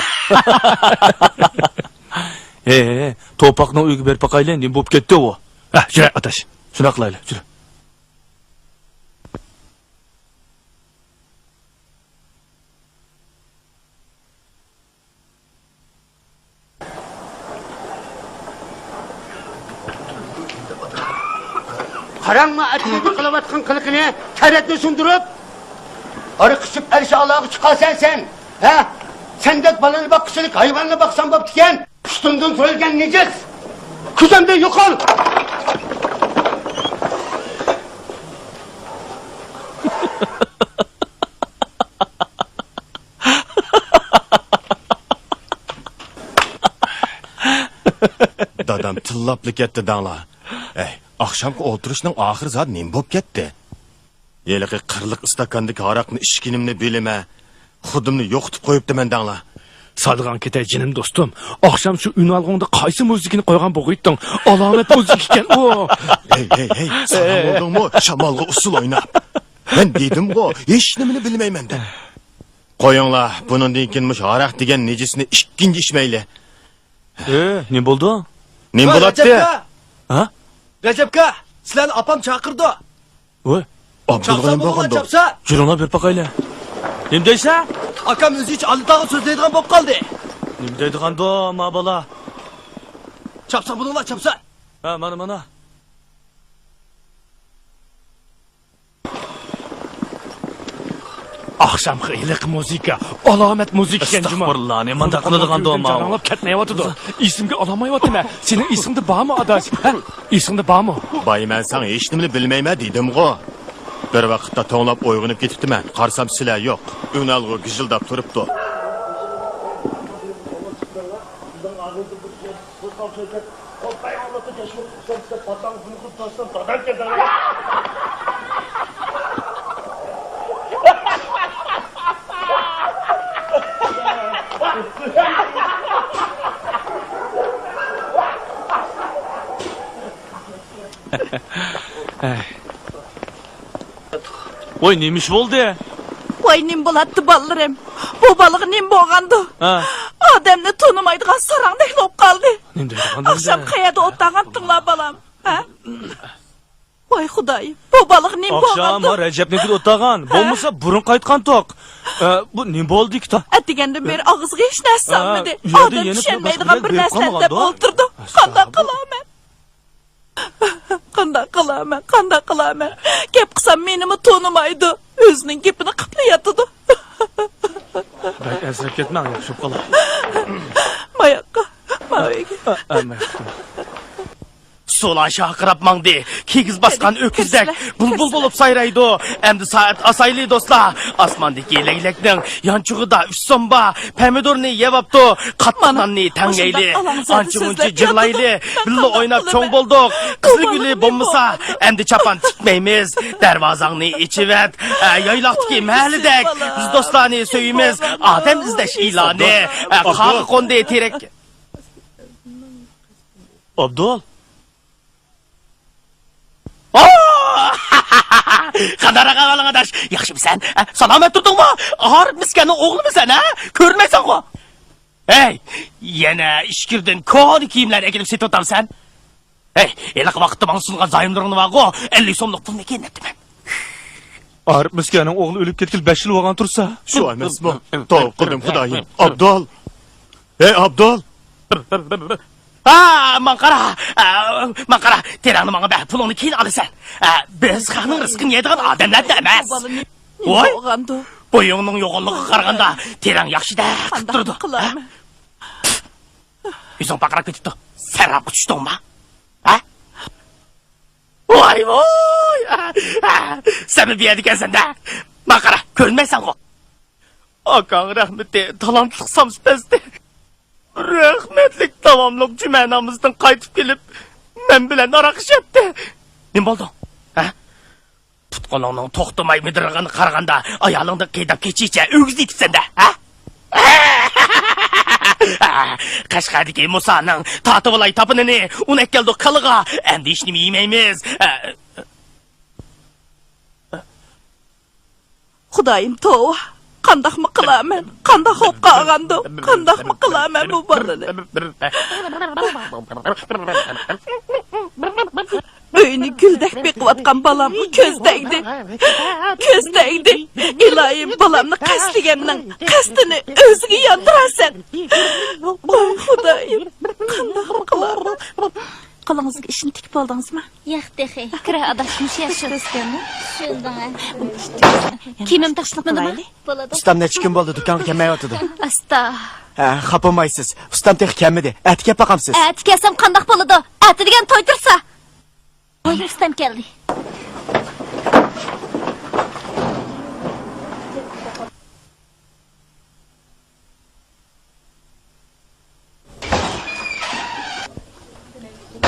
To'paqni uyga berib boqayli, nima bo'lib ketdi u? Ha, jura atash. Shuna qilayli, jura. Qarangma atni qilayotgan qiliqini taratni sundirib, ara qisib alsha Allohga chiqasan sen. Ha? Sendek balani boqqichilik hayvonni boqsan bo'ptikan. Ustundan so'yilgan nejas. Kuzamda yo'qol. Dadam tillapli ketdi danglar. Ey, akşamki oturuşning oxir zot nima bo'lib ketdi? Yeliqi 40 istakandagi aroqni ichkinimni bilime, xudimni yo'qitib qo'yibdiman danglar. Sadıgan keteycenim dostum. Akşam şu ün algında qaysi muzikini qo'ygan bo'g'itding? Alomat muzik ekan o. Hey, sana oldingmi? Shamolga usul o'ynab. Men dedim-ku, hech nimani bilmayman deb. Qo'yinglar, bundan keyin mush aroq degan nejisini ikkinchi ichmayli. Nima bo'ldi? Nima bo'ladi? Ha? Recepka, sizlarni opam chaqirdi. Voy, Abdulg'ani bo'lganda. jurona berib boqayli. Nima deysa? Akam o'zi hech aldaga so'zlaydigan bo'lib qoldi. Nima deydiganda, ma bola? Chapsa buninglar chapsa. Ha, mana. Akşamki iliq muzika, alomat muzik ekan juma. Astagfirullah, ne manda qiladigan doma. Janglab ketmayapti. Esimga olamayaptimi? Sening esingda bormi adash? Ha? Esingda bormi? Bayman sen hech nimani bilmayman dedim-ku. Bir vaqtda to'nglab uyg'onib ketibdiman. Qarsam sizlar yo'q. Unalg'u gijildab turibdi. Voy, nemish bo'ldi? Voy, nim bo'ladi bolalarım. Bu balık nim bo'lgandi. Ha. Odamni tonimaydigan sarangdek bo'lib qoldi. Nima deydiganda? Akşam qayerda o'tagandinglar balam? Ha? Voy xudoyim, bu balık nim Akşam bo'lgandi. ha Recep'niki o'tagan. Bo'lmasa burun qaytgan toq. Bu nima bo'ldi ikta? Atdigandan beri og'izga hech narsa solmadi. Ha, uyada Odam yenib tushunmaydigan bir berib narsani qolmagan deb da. o'ltirdi. Qanday qilaman? Qanday qilaman? Gap qilsam menimi tonimaydi. O'zining gapini qiplayatdi. Ben ezrak ketmang, yaxshi qolay. Mayoqqa, mayoqqa. Sola şakırap mangdi. Kigiz baskan öküzdek. Bulbul bulup sayraydı. Emdi saat asaylı dostlar. Asmandaki leylekten yançuğu da üç somba. Pomidorunu yevaptı. Katmananını tangaylı. Ançığınçı cırlaylı. Billi oynap çoğun bulduk. Kızıl gülü bombasa. Emdi çapan çıkmayımız. Dervazanını içivet. Yaylaktaki mahallidek. Biz dostlarını söyümüz. Adem izdeş ilanı. Kağı kondu etirek. Abdul. Qadara qavalın adaş. Yaxşı mı sen? Salamet durdun mu? Ağır miskenin oğlu mu sen ha? Körmeysen o. Hey, yine işkirdin koni kiyimler ekilip set otam sen. Hey, elik vakitte bana sungan zayımlarını var o. 50 somluk pulunu ekin ettim ben. Arif miskaning o'g'li o'lib ketgil 5 yil bo'lgan tursa. Shu emasmi? To'qqidim xudoyim. Abdul. Ey Abdul. Manqara, terani bana ben pulunu keyin alısan. Biz xanın rızkını yediğin adamlar demez. Oy, boyunun yoğunluğu qaraganda teran yaxşı da tutturdu. Yüzün baqaraq ketibdi. Serap uçdun mu? Ha? Vay vay. Sen bir yedik sende. Bakara görmeysen o. Akan rahmeti talantlık samspezdi. Rahmetlik tamamlık cümenamızdan kaytıp gelip men bilen arakış etti. Ne oldu? Tutqanının toxtumay midırğını qarğanda ayalında qeydap keçiçe ögüz etip sende. Qashqadagi Musa'nın Tatıvılay tapınını unak geldi kalığa. Endi işini yemeymiz. Xudayım tova. Qandaq mı qılaman? Qandaq hop qalğandım? Qandaq mı qılaman bu balını? Öynü güldək beqivatqan balam közdəydi. Közdəydi. İlayim balamını qəsligendən qəstini özünü yandırasan. Oy Xudayım. Qandaq mı qılaman? Qalağınızga işini tikip aldınız mı? Yo'q, dexe. Kira adashmish yaxshi. Shundan. Kiyimim tashlabmadimi? Bo'ladi. Ustam necha kun bo'ldi do'konga kelmayotdi. Asta. Xafa bo'lmaysiz. Ustam tex kelmadi. Ati kelib boqamsiz. Ati kelsam qandoq bo'ladi? Ati degan to'y tursa. Voy, ustam keldi.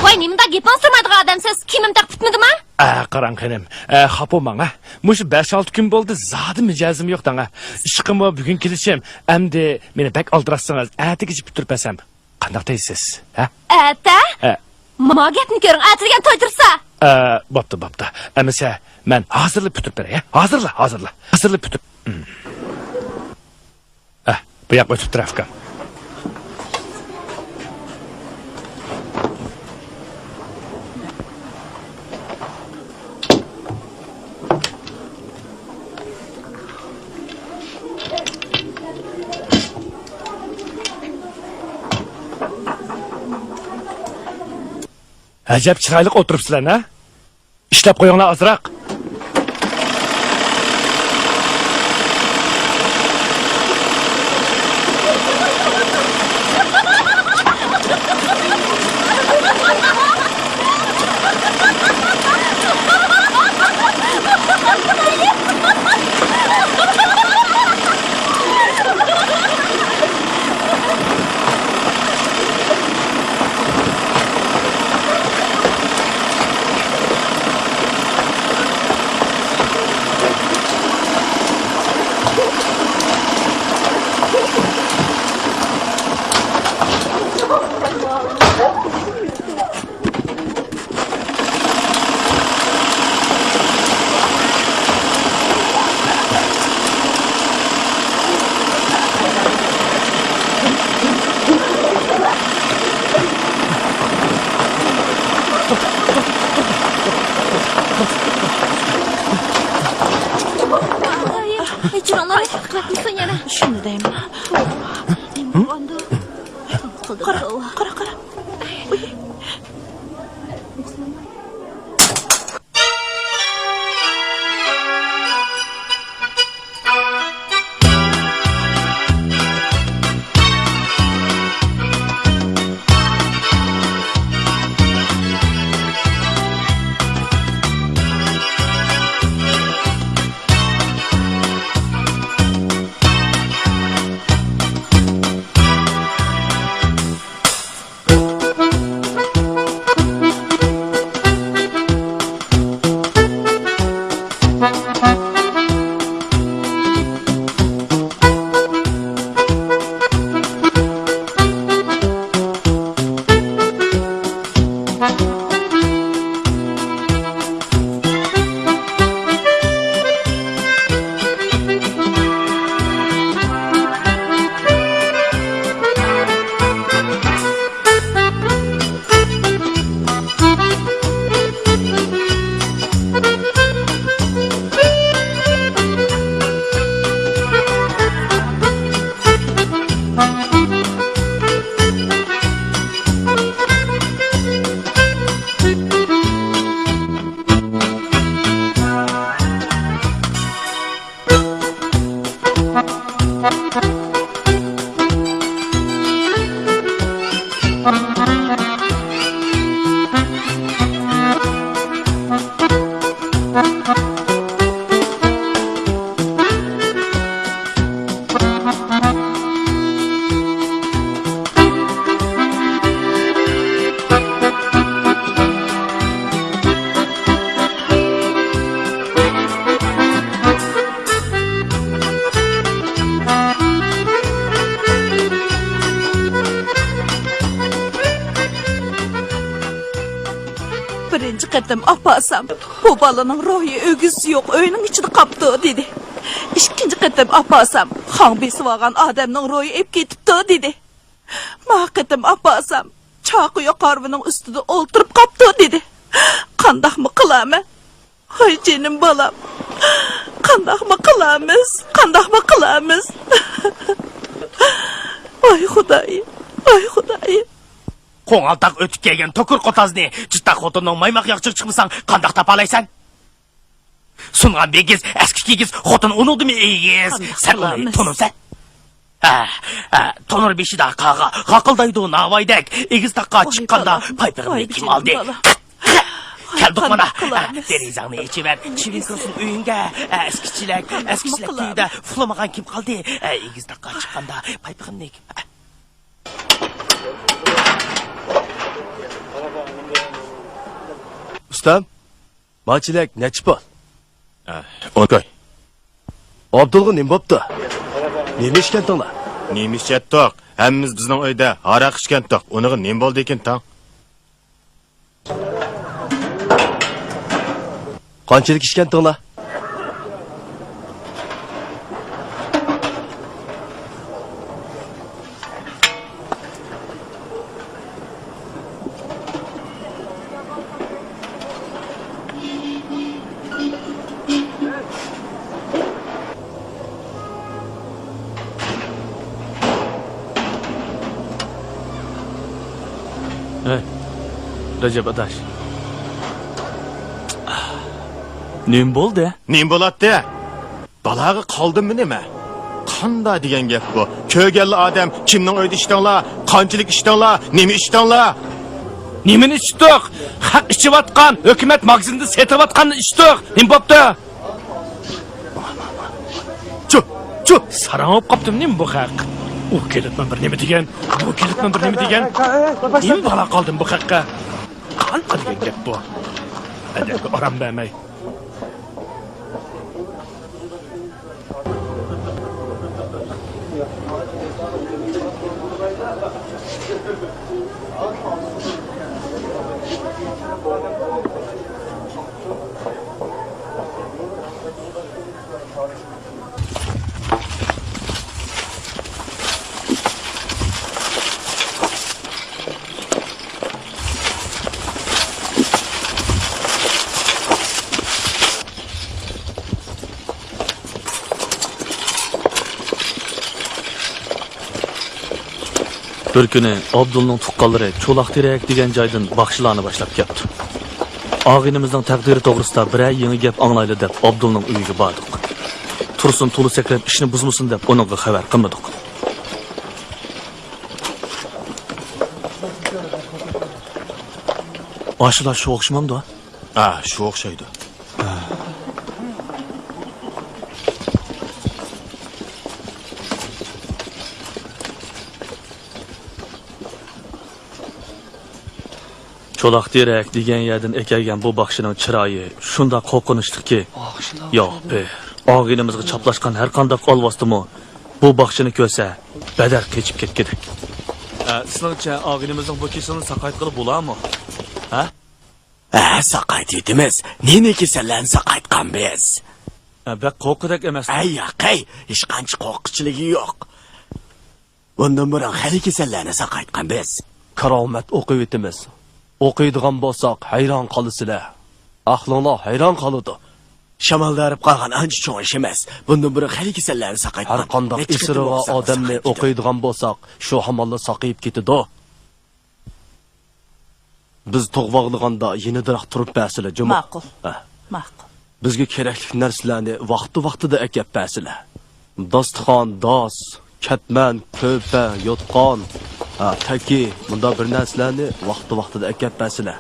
Voy, nimada gapon surmaydigan odamsiz? Kiyimim taqib bitmadimi? Qarang xanim, xafa olmang. Mush 5-6 kun bo'ldi, zodi mijozim yo'q danga. Ishqimni bugun kelishim, endi meni bak oldirassangiz, atiga bitirib besam. Qanday deysiz, ha? Ata? Ma gapni ko'ring, ati degan to'y tursa. Bo'pti. Amisa, men hozirlab bitirib beray, Hozirla. Hozirlab bitirib. Bu yoqqa o'tib turafkan. Acab chiroyli o'tiribsizlar, ha? Ishlab qo'yinglar azroq. Hechronlar qilibmisan yana? Shuni deyman. Qara. qatim apasam, bu balaning ruhi ögüz yo'q, uyning ichida qapti dedi. İkinci qatim apasam, xon besib olgan odamning ruhi ep ketibdi dedi. Ma qatim apasam, chaqiyo qarvining ustida o'ltirib qapti dedi. Qandaqmi qilaman? Hay jinim balam. Qandaqmi qilamiz? Qandaqmi qilamiz? Ay xudoyim. Ay xudoyim. Qo'ng'altaq o'tib kelgan to'kur qotazni chittaq xotinning maymoq yoqchiq chiqmasang qandoq topalaysan? Sungan begiz, eski kigiz, xotin unudimi egiz? Sen uni tunursan? Tonur beshida qaga, qaqıldaydı navaydek, egiz taqqa chiqqanda paypig'imni kim oldi? Keldik mana. Derizangni ichiver, chivin kirsin uyingga. Eskichilik uyida uxlamagan kim qoldi? Egiz taqqa chiqqanda paypig'imni Ustam, maçilek neçi bol? Okay. Abdulga nim boptu? Nemi ishkentinglar? Nemi ishchatdiq? Hammamiz bizning uyda aroq ichgandik. Uniga nim bo'ldi ekan tang? Qanchalik ishkentinglar? Recep adaş. Nim bo'ldi? Nim bo'ladi? Balaga qoldimmi nima? Qanday degan gap bu? Ko'rganli odam kimning uyda ishdinglar? Qanchalik ishdinglar? Nima ishdinglar? Nimani ichdik? Haq ichiyotgan, hukumat magazinda setayotganni ichdik. Nim bo'pti? Chup, sarang olib qopdim nim bu haq. U kelibman bir nima degan, bu kelibman bir nima degan. Nim bala qoldim bu haqqa. Qanqa degan gap bu? Adabga oram bermay. Bir kuni Abdulning tuqqanlari Cho'laqterak degan joydan baxshilarni boshlab keldi. Og'inimizning taqdiri to'g'risida biror yangi gap anglayli deb Abdulning uyiga bordik. Tursun to'li sakrab ishni buzmasin deb uningga xabar qilmadik. Oshlar shu o'xshamamdi? Shu o'xshaydi. Cho'laqterak degan yerdan ekalgan bu baxshining chiroyi shunda qo'rqinishdiki, yo'q, og'inimizga chaplashgan har qanday olvosdimi bu baxshini ko'rsa badar kechib ketgidi. Sizningcha og'inimizning bu kesilni saqayt qilib bo'ladimi? Ha? Saqayt etimiz. Neni kesallarni saqaytgan biz? Bak qo'rqidak emas. Yo'q, hech qancha qo'rqinchiligi yo'q. Bundan burun hali kesallarni saqaytgan biz. Karomat o'qib etimiz. O'qiydigan bo'lsak, hayron qolasizlar. Aqlinglar hayron qoladi. Shamoldarib qolgan ancha cho'ng ish emas. Bundan biri hali kasallarni saqaytgan. Har qanday isriga odamni o'qiydigan bo'lsak, shu hamolla saqayib ketadi. Biz tug'voqliganda yenidiroq turib bersizlar, juma. Ma'qul. Ma'qul. Bizga kerakli narsalarni vaqti-vaqtida akab bersizlar. Dostxon, dos, katman, ko'pa, yotqon, taki, bunda bir narsalarni vaqti-vaqtida akab bersizlar.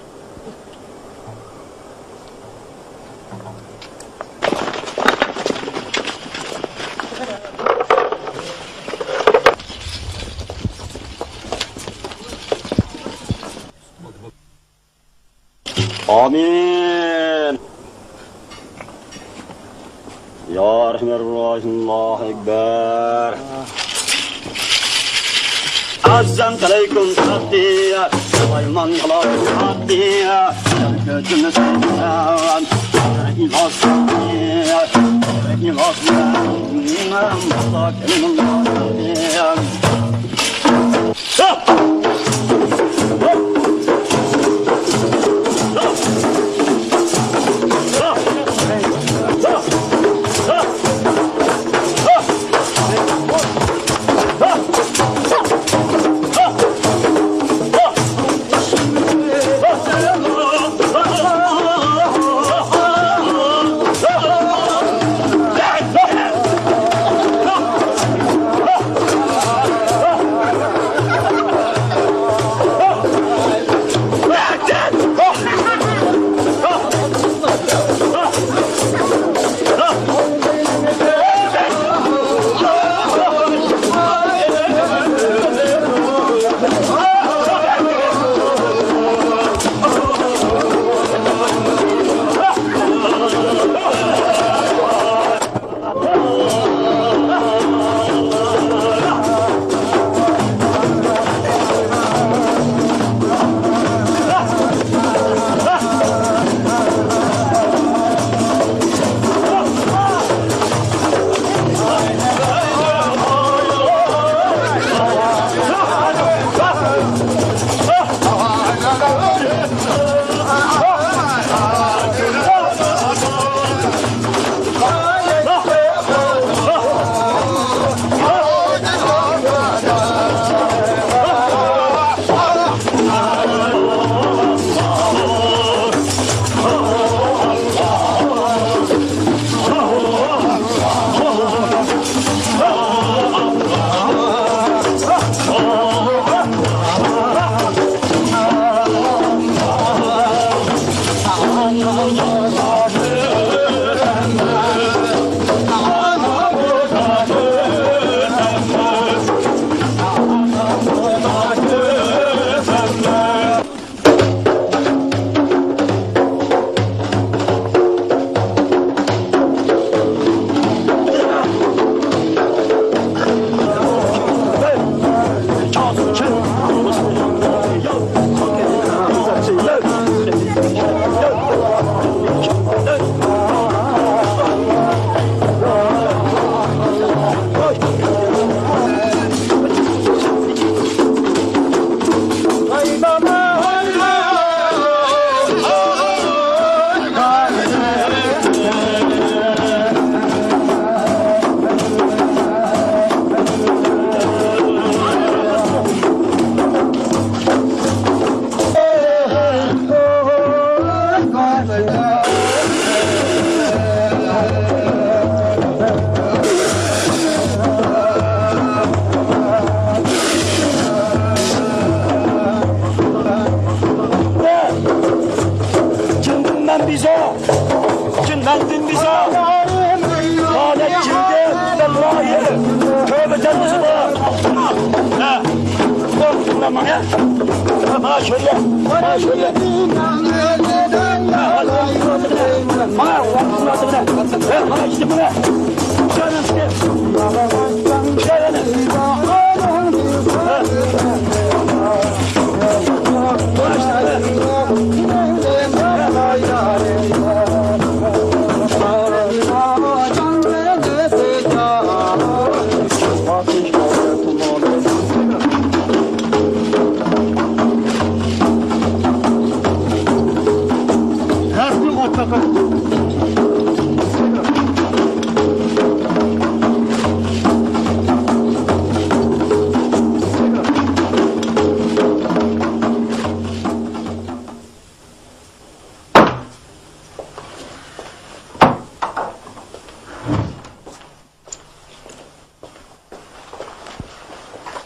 Amin. Ya Rahmanirrahim, Allahu Ekber. Assalamu alaikum. Süleyman yalan hadi gözümü sevsen İlaç İlaç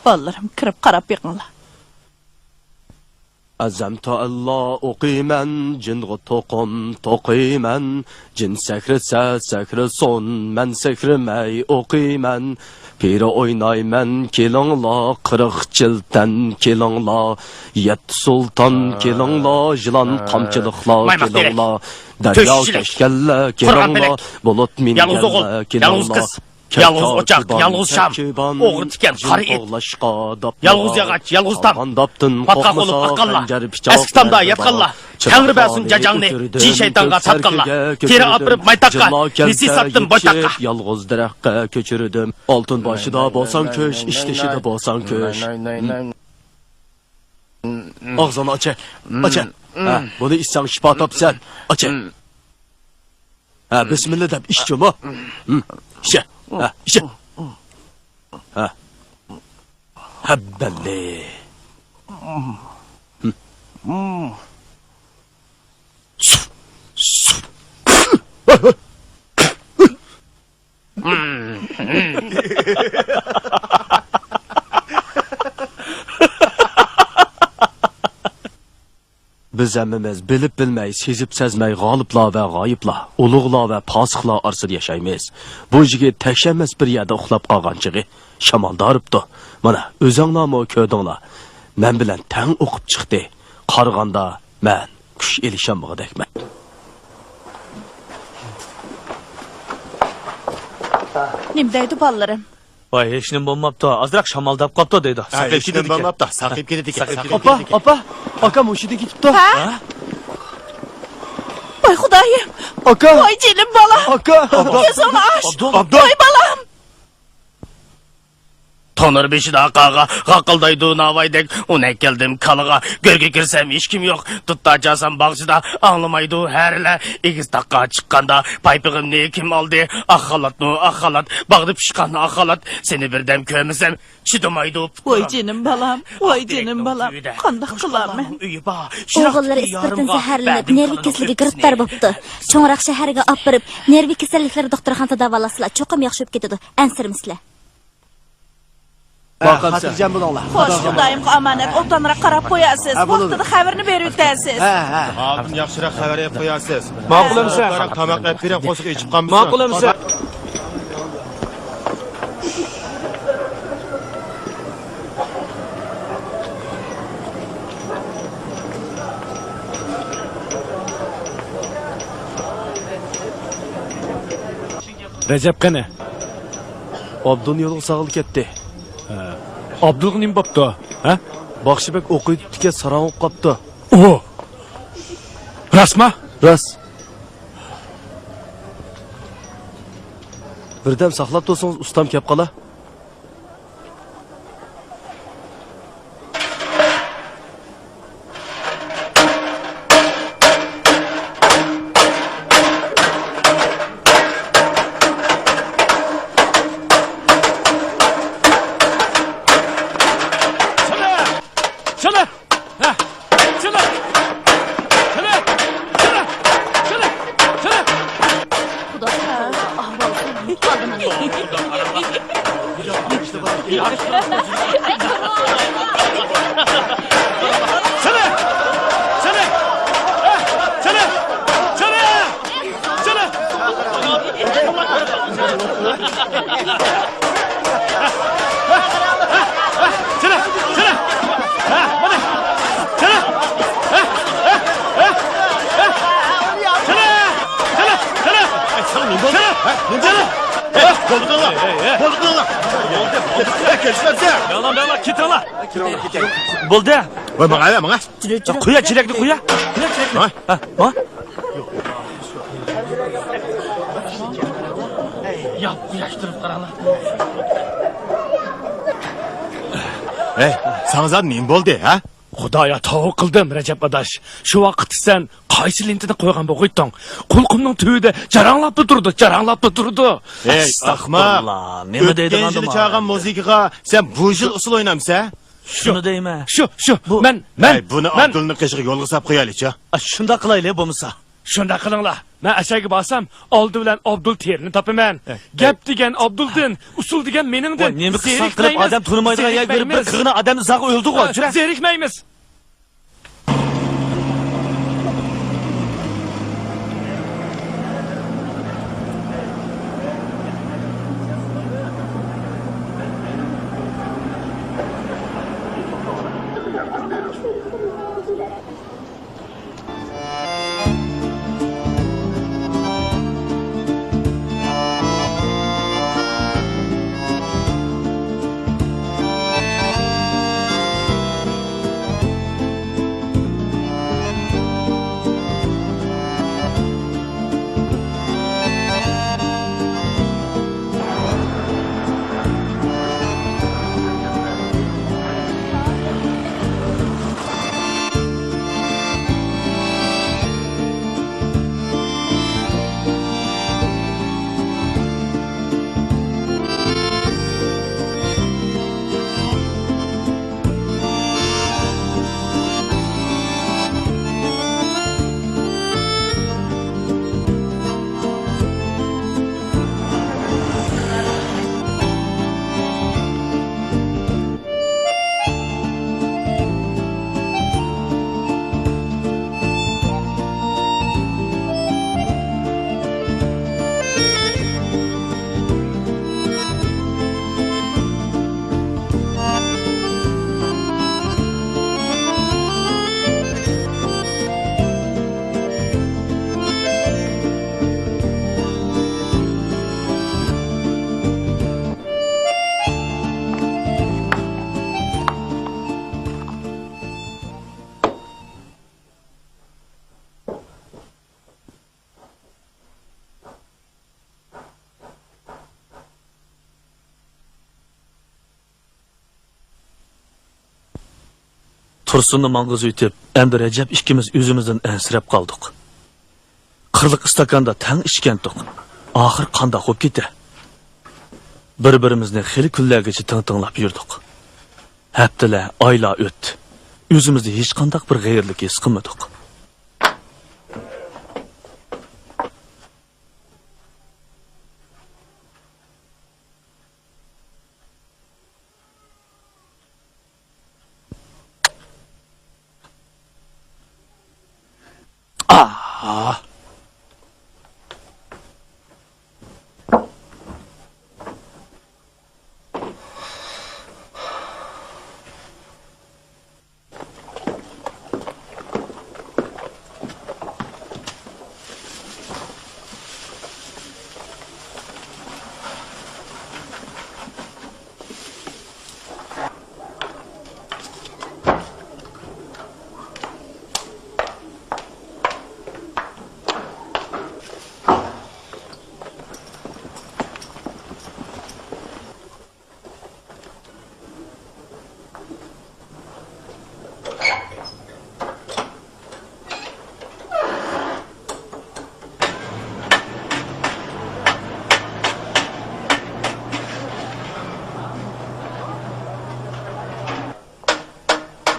Ballarım kirib qarab beqinglar. Azamta Allah o'qiyman, jinga to'qim to'qiyman, jin sakrasa sakrason, men sakrimay o'qiyman. Piri o'ynayman, kelinglar, 40 jildan kelinglar, yetti sulton kelinglar, jilon qamchiliklar kelinglar, daryo kashkallar kelinglar, bulut minganlar kelinglar. Yalğız ocaq, yalğız şam, oğru tiken, qarı et, yalğız yağaç, yalğız tam, patqaq olup aqqalla, eski tamda yatqalla, Tengri bəsin cacağını, cin şeytanға satqalla, teri apırıp maytaqqa, nesi sattım boytaqqa. Yalğız dərəqqa köçürüdüm, altın başıda basan köş, işdişide basan köş. Ağzını aç, aç. Bunu içsən şifa tapsan, aç. Bismillah deyib içcəm ha. İçə, içə. Həbbəli. Biz əmmimiz bilib-bilməy, sezib-səzməy g'oliblar və g'oyiblar, ulug'lar və pasiqlar orasida yashaymiz. Bu yigit təkşəməz bir yerdə uxlab qolganchig'i shamonda uribdi. Mana o'zinglarmi ko'rdinglar. Men bilan tang o'qib chiqdi. Qarg'anda men kuch elishamog'idakman. Nim deydi balalarım? Vay hech nim bo'lmabdi. Ozroq shamaldab qopdi deydi. Saqib ketdi bo'lmabdi. Saqib ketdi ekan. Opa, akam o'shida ketibdi. Voy xudoyim. Aka. Voy jinim bolam. Aka. Ko'zimni och. Abdul. Voy bolam. Tonur beşida qağa, qaqıldaydı navaydek, ona geldim kalığa, görge girsem hiç kim yok, tutta casam bağcıda, anlamaydı herle, ikiz dakika çıkkanda, paypığım ne kim aldı, akhalat, bağdı pişkan akhalat, seni birdem kömüsem, çıdımaydı. Voy jinim bolam, voy jinim bolam, qanday qilaman? O'g'illari ispirtin zaharlanib, nervi kasalligiga giriftar bo'libdi. Cho'ngroq shaharga olib borib, nervi kasalliklari doktorxonada davolasizlar, cho'qim yaxshi bo'lib ketadi. Ansirmisizlar. Xotirjam bo'linglar. Xo'sh, xudoyim omonat, o'tanroq qarab qo'yasiz. Vaqtida xabarni berib o'tasiz. Oldin yaxshiroq xabar berib qo'yasiz. Ma'qulimsan? Tomoq yeb berib qo'shiq ichib qolmiz. Ma'qulimsan? Recep qani? Abdun yo'li sağıl ketdi. Abdulg'in nim bo'pti? Ha? Baxshibek o'qiydi, sarong qopdi. O. Rasma? Ras. Birdam saqlab tursangiz ustam kelib qola. Bo'ldi. Voy, menga. Qo'ya, chirakni qo'ya. Ha? Yap, yaştırıp qaranglar. Sangizlar nim bo'ldi, ha? Xudoya tavba qildim, Rajab adash. Shu vaqt sen qaysi lentida qo'ygan bo'g'itding? Qulqimning tubida jaranglab turdi. Ey, ahmoq. Nima deydi O'tgan yili chaqan muzikaga sen bu yil usul o'ynamsa? Shuni deyman. Shu. Men buni Abdulni qishig'i yo'lga solib qo'yaylik-chi. Shunda qilaylik bo'lmasa. Shunda qilinglar. Men ashaga borsam, oldi bilan Abdul terini topaman. Gap degan Abduldin, usul degan meningdir. Nima qilib qilib odam tunimaydigan yer berib bir qirg'ini odamni zaq o'ldi-ku. Zerikmaymiz. Tursun'u mangız ütüp, endi Recep ikimiz yüzümüzden ensirep kaldık. Kırlık istakanda tang içkendik. Ahir kanda hop gitti. Bir-birimizni xili kunlargacha tın-tınlap yurdik. Haftalar, oylar o'tdi. O'zimizda hech qanday bir g'ayirlik his qilmadik.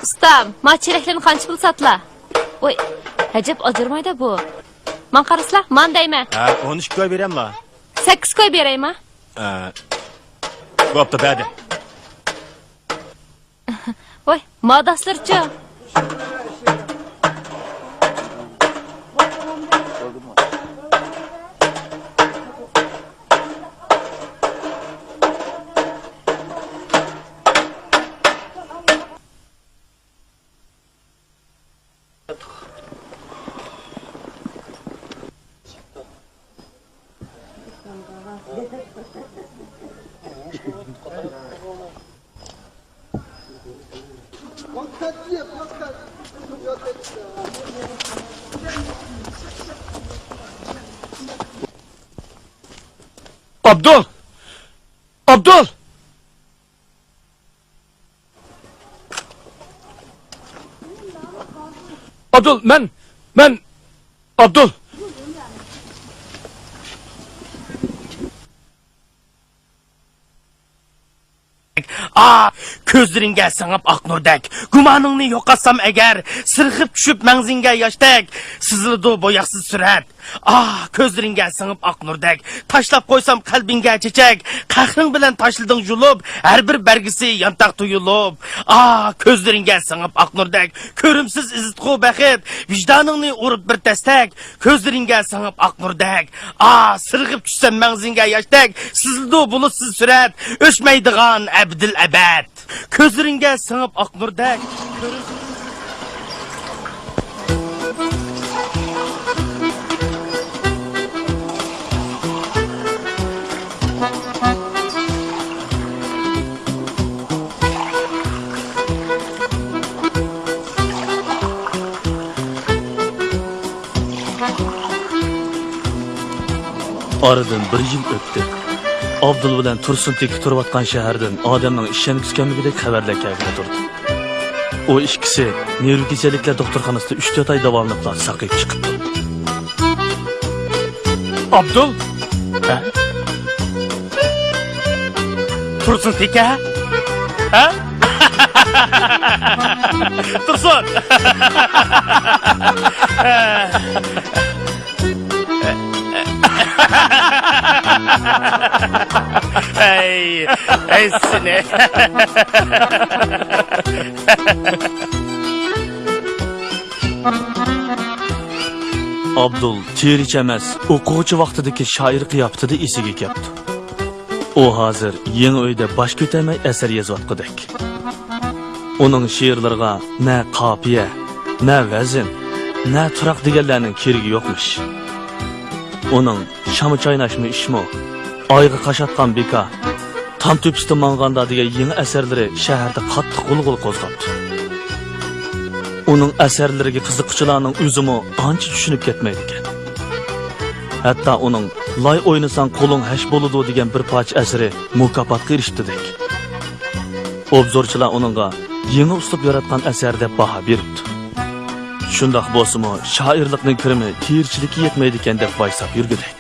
Ustam, ma cheraklarni qancha pul satla? Oy, ajab ajırmayda bu. Man qarasla, man deyma. 13 koy berem la. 8 koy beraymi? Bo'pti, badi. Oy, ma dasturchi. Abdul! Abdul! Abdul, men Abdul! Ko'zlaringga singib oq nurdek, gumoningni yo'qotsam agar, sirg'ib tushib mangzingga yoshdek, sizildi bo'yoqsiz surat. Ko'zlaringga singib oq nurdek, tashlab qo'ysam qalbingga chechak, qahring bilan tashilding yulub, har bir bargisi yantaq tuyulib. Ko'zlaringga singib oq nurdek, ko'rimsiz izitqu baxit, vijdoningni urib bir tastak, ko'zlaringga singib oq nurdek, sirg'ib tushsam mangzingga yoshdek, sizildi bulutsiz surat, o'chmaydigan abdil abad. Ko'zlaringga singib oq nurdek, Aradan bir yil o'tdi. Abdul bilan Tursun teki turayotgan shahardan odamning ishongisi kamligidek xabarlar kelib turdi. O ikkisi neyrokechaliklar doktorxonasida 3-4 oy davomida saqib chiqibdi. Abdul? Tursun teka? Ha? Tursun! Ey seni. Abdul teriç emas, o'quvchi vaqtidagi shoir qiyofatida esiga keldi. O hozir yangi uyda bosh ko'tarmay asar yozayotgandek. Uning she'rlariga na qofiya, na vazn, na turaq deganlarning keragi yo'qmish. Uning shami chaynashmi ishmi, oyga qashatgan beka, tam tepsida manganda degan yangi asarlari shaharda qattiq g'ulg'ul qo'zg'atdi. Uning asarlariga qiziqchilarning o'zimi ancha tushunib ketmaydi ekan. Hatto uning loy o'ynasan qo'ling hash bo'ladi degan bir parcha asari mukofotga erishdi. Obzorchilar uningga yeni uslub yaratgan asarda baha beribdi. Shundaq bo'lsa-mu, shoirlikning kirimi tirchilikka yetmaydi ekan deb vaysab yurgudek.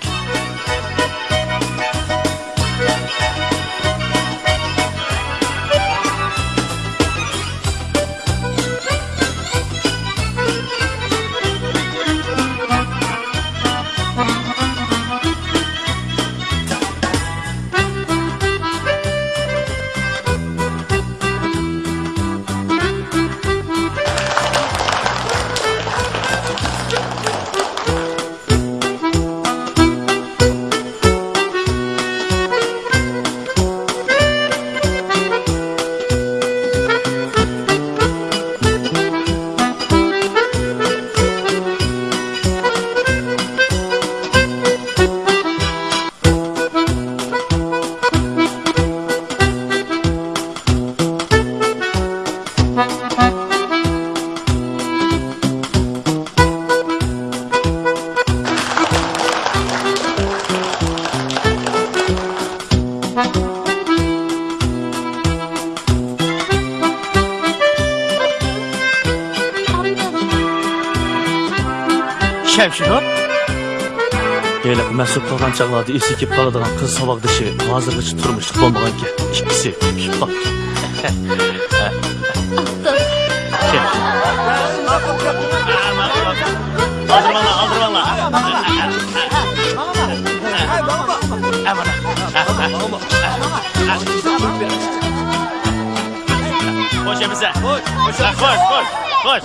Şevşinot? Elak mas'ul qilgan chaqlarda esikib qoladigan qiz saboqdishi hozirgacha turmushlik bo'lmagan ekan. Ikkisi kuyib qoldi. Aldır valla. Koş bize. Koş.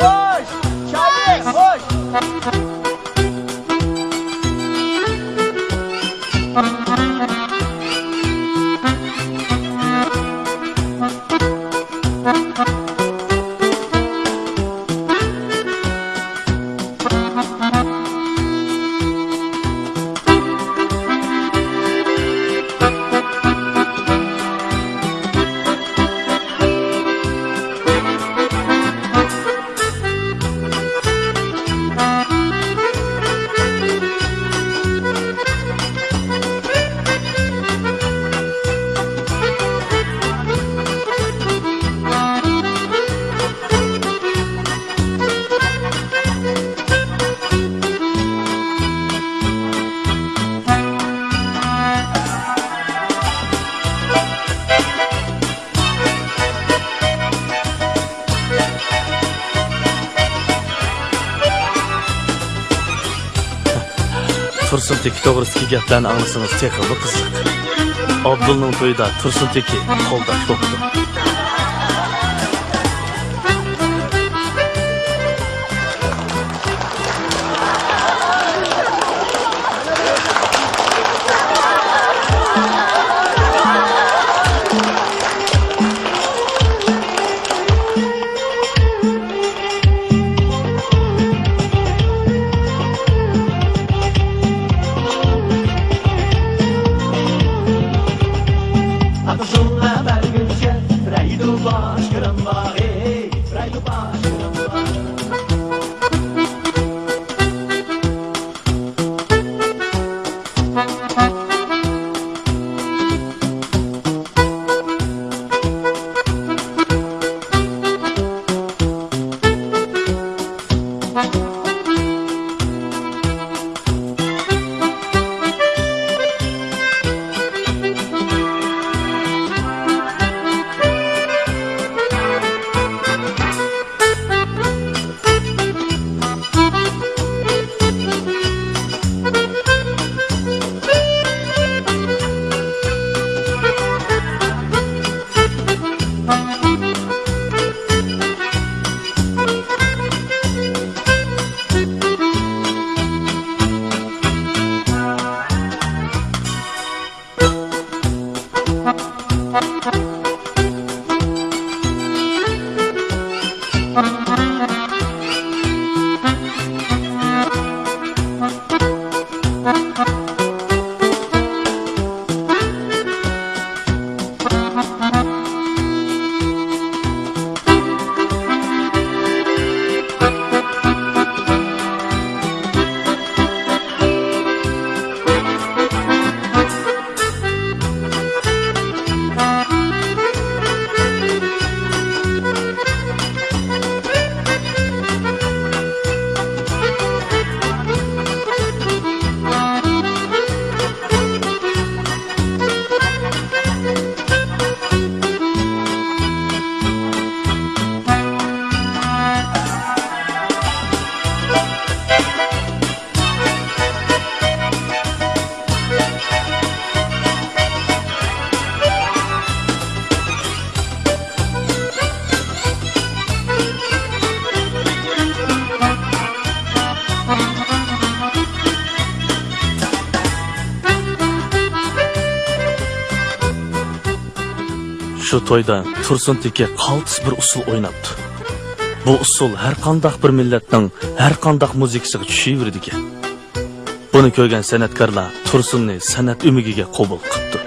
Tursun Teki to'g'risidagi gaplarni anglasangiz texnik qiziq. Abdulning to'yida Tursun Teki qo'ldash bo'ldi. Şu toyda Tursun Teke qaltis bir usul oynaptı. Bu usul her qandaq bir millatning her qandaq muzikasiga tushaverdi ekan. Buni ko'rgan san'atkorlar Tursunni san'at umigiga qabul qildi.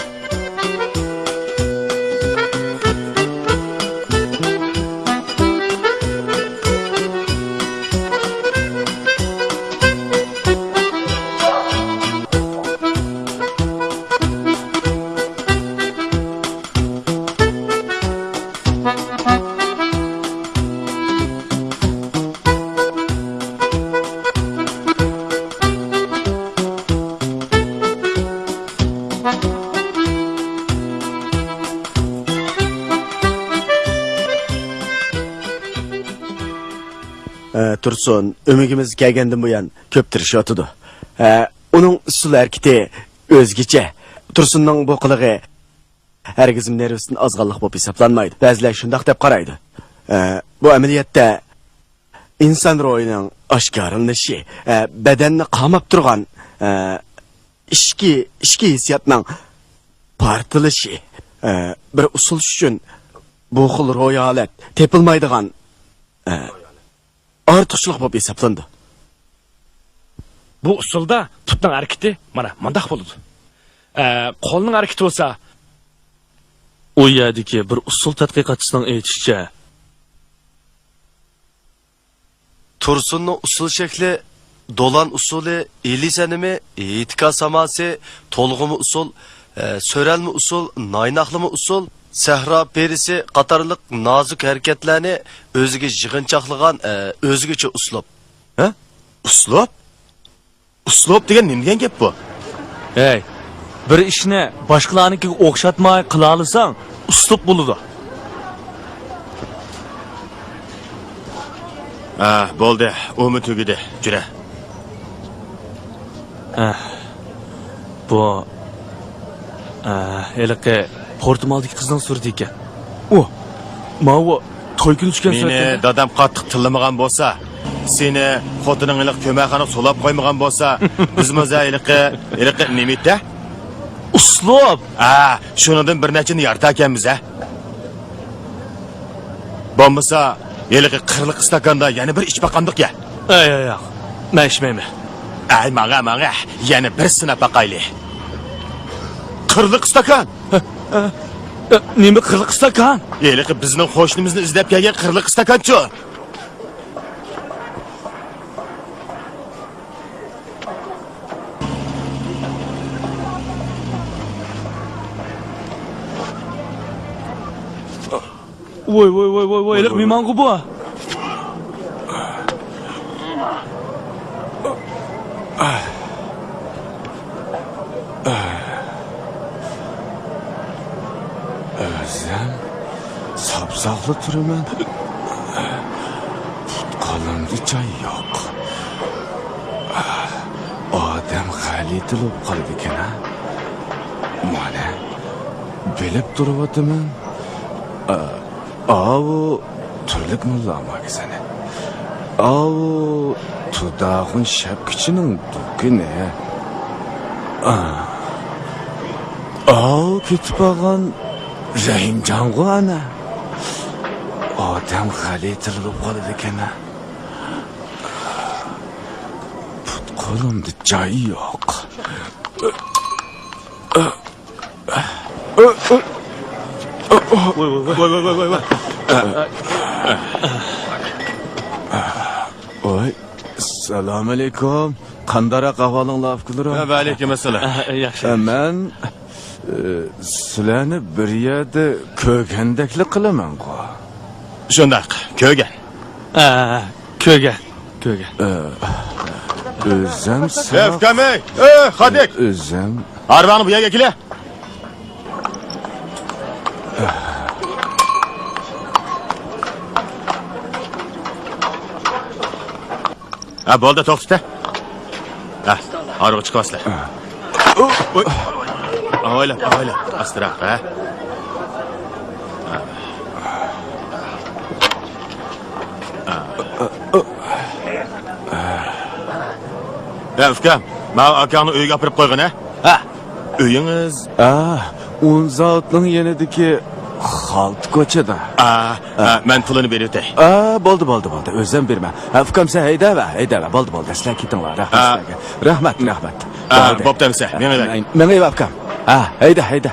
Tursun, ümigimiz kelgandan buyon ko'p tirishyotidu. Uning usul harakati o'zgacha. Tursunning bu qilig'i hargiz nervisidan ozg'anlik bo'lib hisoblanmaydi. Ba'zilar shundoq deb qaraydi. Bu amaliyotda inson ruhining oshkorlanishi, badanni qamab turgan ishki hissiyotning partilishi, bir usul uchun bu xil ruhiy holat tepilmaydigan ortiqchilik bo'lib hisoblandi. Bu usulda putning harakati mana mundaq bo'ladi. Qo'lning harakati bo'lsa, U yerdagi bir usul tadqiqotchisining aytishicha, Tursunning usul shakli, dolan usuli, eli sanimi, etika saması, tolg'umi usul, so'ralmi usul, naynaqlimi usul, sahro perisi qatorliq nozik harakatlarni o'ziga yig'inchoqlagan o'zgacha uslub. Ha? Uslub? Uslub degan nima degan gap bu? "Hey, bir ishni boshqalarnikiga o'xshatmay qila olsang, uslub bo'ladi." Bo'ldi, umi tugidi, jura. Bu eliqi Portumaldagi qizning surati ekan. Mavo to'y kuni tushgan Meni dadam qattiq tillamagan bo'lsa, seni xotining iliq ko'makxona solab qo'ymagan bo'lsa, biz mozailiqi nimitda? Uslub. Shunidan bir nechini yarta ekanmiz, ha. Bo'lmasa, eliqi qirliq stakanda yana bir ichib baqandiq ya. Yo'q. Men ichmayman. Ay, maga, yana bir sinab baqayli. Qirliq stakan. Nima qirliq stakan? Eliqi bizning qo'shnimizni izlab kelgan qirliq stakanchi. Voy, eliq mehmongu bu. O'zim sapsaqlı turaman. Qo'limda joy yo'q. Odam xalitilib qoldi ekan, ha. Mana bilib turibman. Avu turlik mulla magazini. Avu tudağın şapkiçinin dükkanı. Avu kitbagan Rahimcan ana. Odam xalitilib qoldi ekan. Put qo'limda joy yo'q. Voy. Oy, assalomu alaykum. Qandara qahvaling lafqilaro? Va alaykum assalom. Yaxshi. Men sizlarni bir yerda ko'rgandakli qilaman-ku. Shundaq, ko'rgan. Ko'rgan. O'zim Kamey, Xodik. O'zim Arvani bu yerga kela. Bo'ldi, to'xta. Arva chiqasizlar. Oila, astroq, ha. Ukam, men akani uyga olib qo'ygan, ha? Uyingiz? 10 soatning yanidagi Xalt ko'chada. Men pulini berayotay. Bo'ldi. O'zim berma. Ukam sen hayda. Bo'ldi. Sizlar ketinglar. Rahmat. Bo'ptimsa, Menga ukam. Hayda.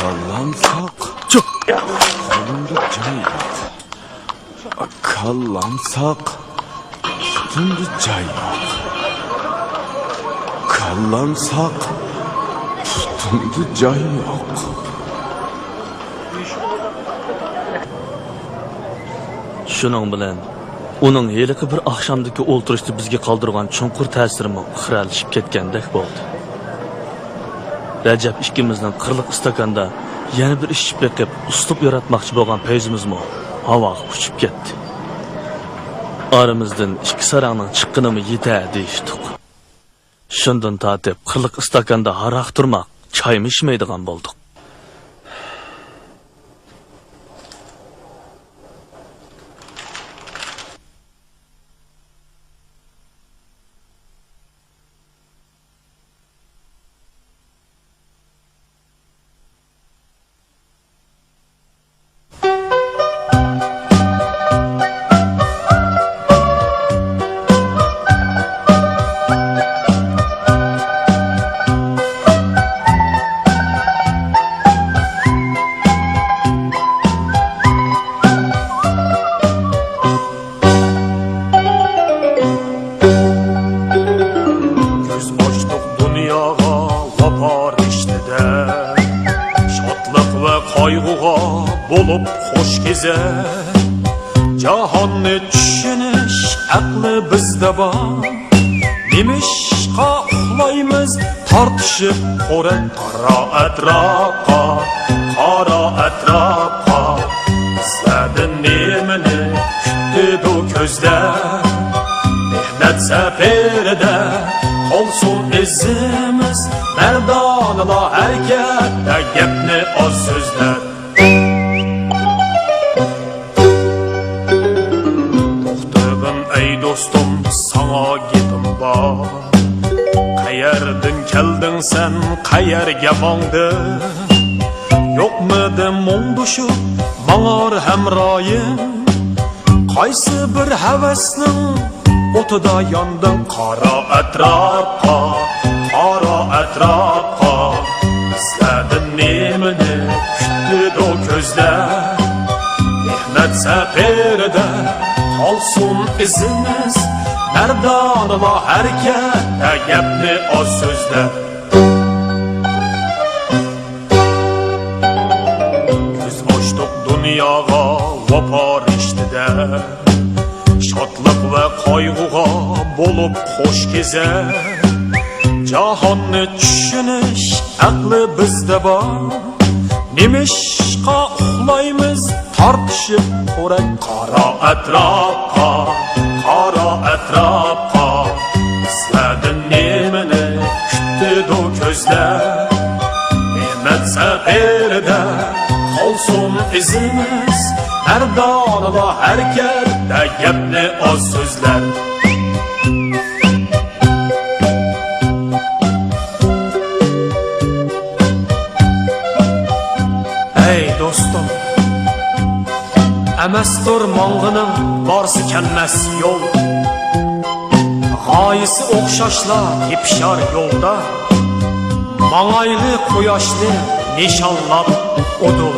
Kallamsaq. Qo'limda joy yo'q. Kallamsaq. Putimda joy yo'q. Kallamsaq. Putimda joy yo'q. Shuning bilan uning heliqi bir oqshomdagi o'ltirishda bizga qoldirgan chunqur ta'sirimi xiralashib ketgandek bo'ldi. Rajab ikkimizning qirliq istakanda yana bir ish beqib uslub yaratmoqchi bo'lgan payzimizmi havoga uchib ketdi. Aramizdan ikki sarangning chiqqinimi yeta deyishdik. Shundan tortib qirliq istakanda haroq turmoq, choymi ichmaydigan bo'ldik. Bulup hoş gezer Cahanı düşünüş aklı bizde var Nimişqa uxlaymiz tartışıp Qo'ran qara atrofqa Bizlardan nemini kutdi bu ko'zlar Mehnat safarida qolsin izimiz Mardonala harakatda gapni oz so'zlar Dostum sana gepim bor Qayerdan kelding sen qayerga mongding Yo'qmidi mungdushib mang'or hamroyim Qaysi bir havasning o'tida yonding Qora atrofqa Bizlardan nemini kutdi o ko'zlar Mehnat safarida Olsun izimiz Mardonala harakatda gapni oz so'zlar Ko'z ochdik dunyoga vafo rishtida Shodlik va qayg'uga bo'lib xo'sh kezar Jahonni tushunish aqli bizda bor Nimişqa uxlaymiz tartışıp Qo'ran qara atrofqa Bizlardan nemini kutdi o ko'zlar Mehnat safarida qolsin izimiz Mardonala harakatda gapni oz so'zlar Ey dostum Emasdir mong'ining borsi kelmas yo'l G'oyisi o'xshashlar tepishar yo'lda Mang'ayli quyoshni nishonlab udul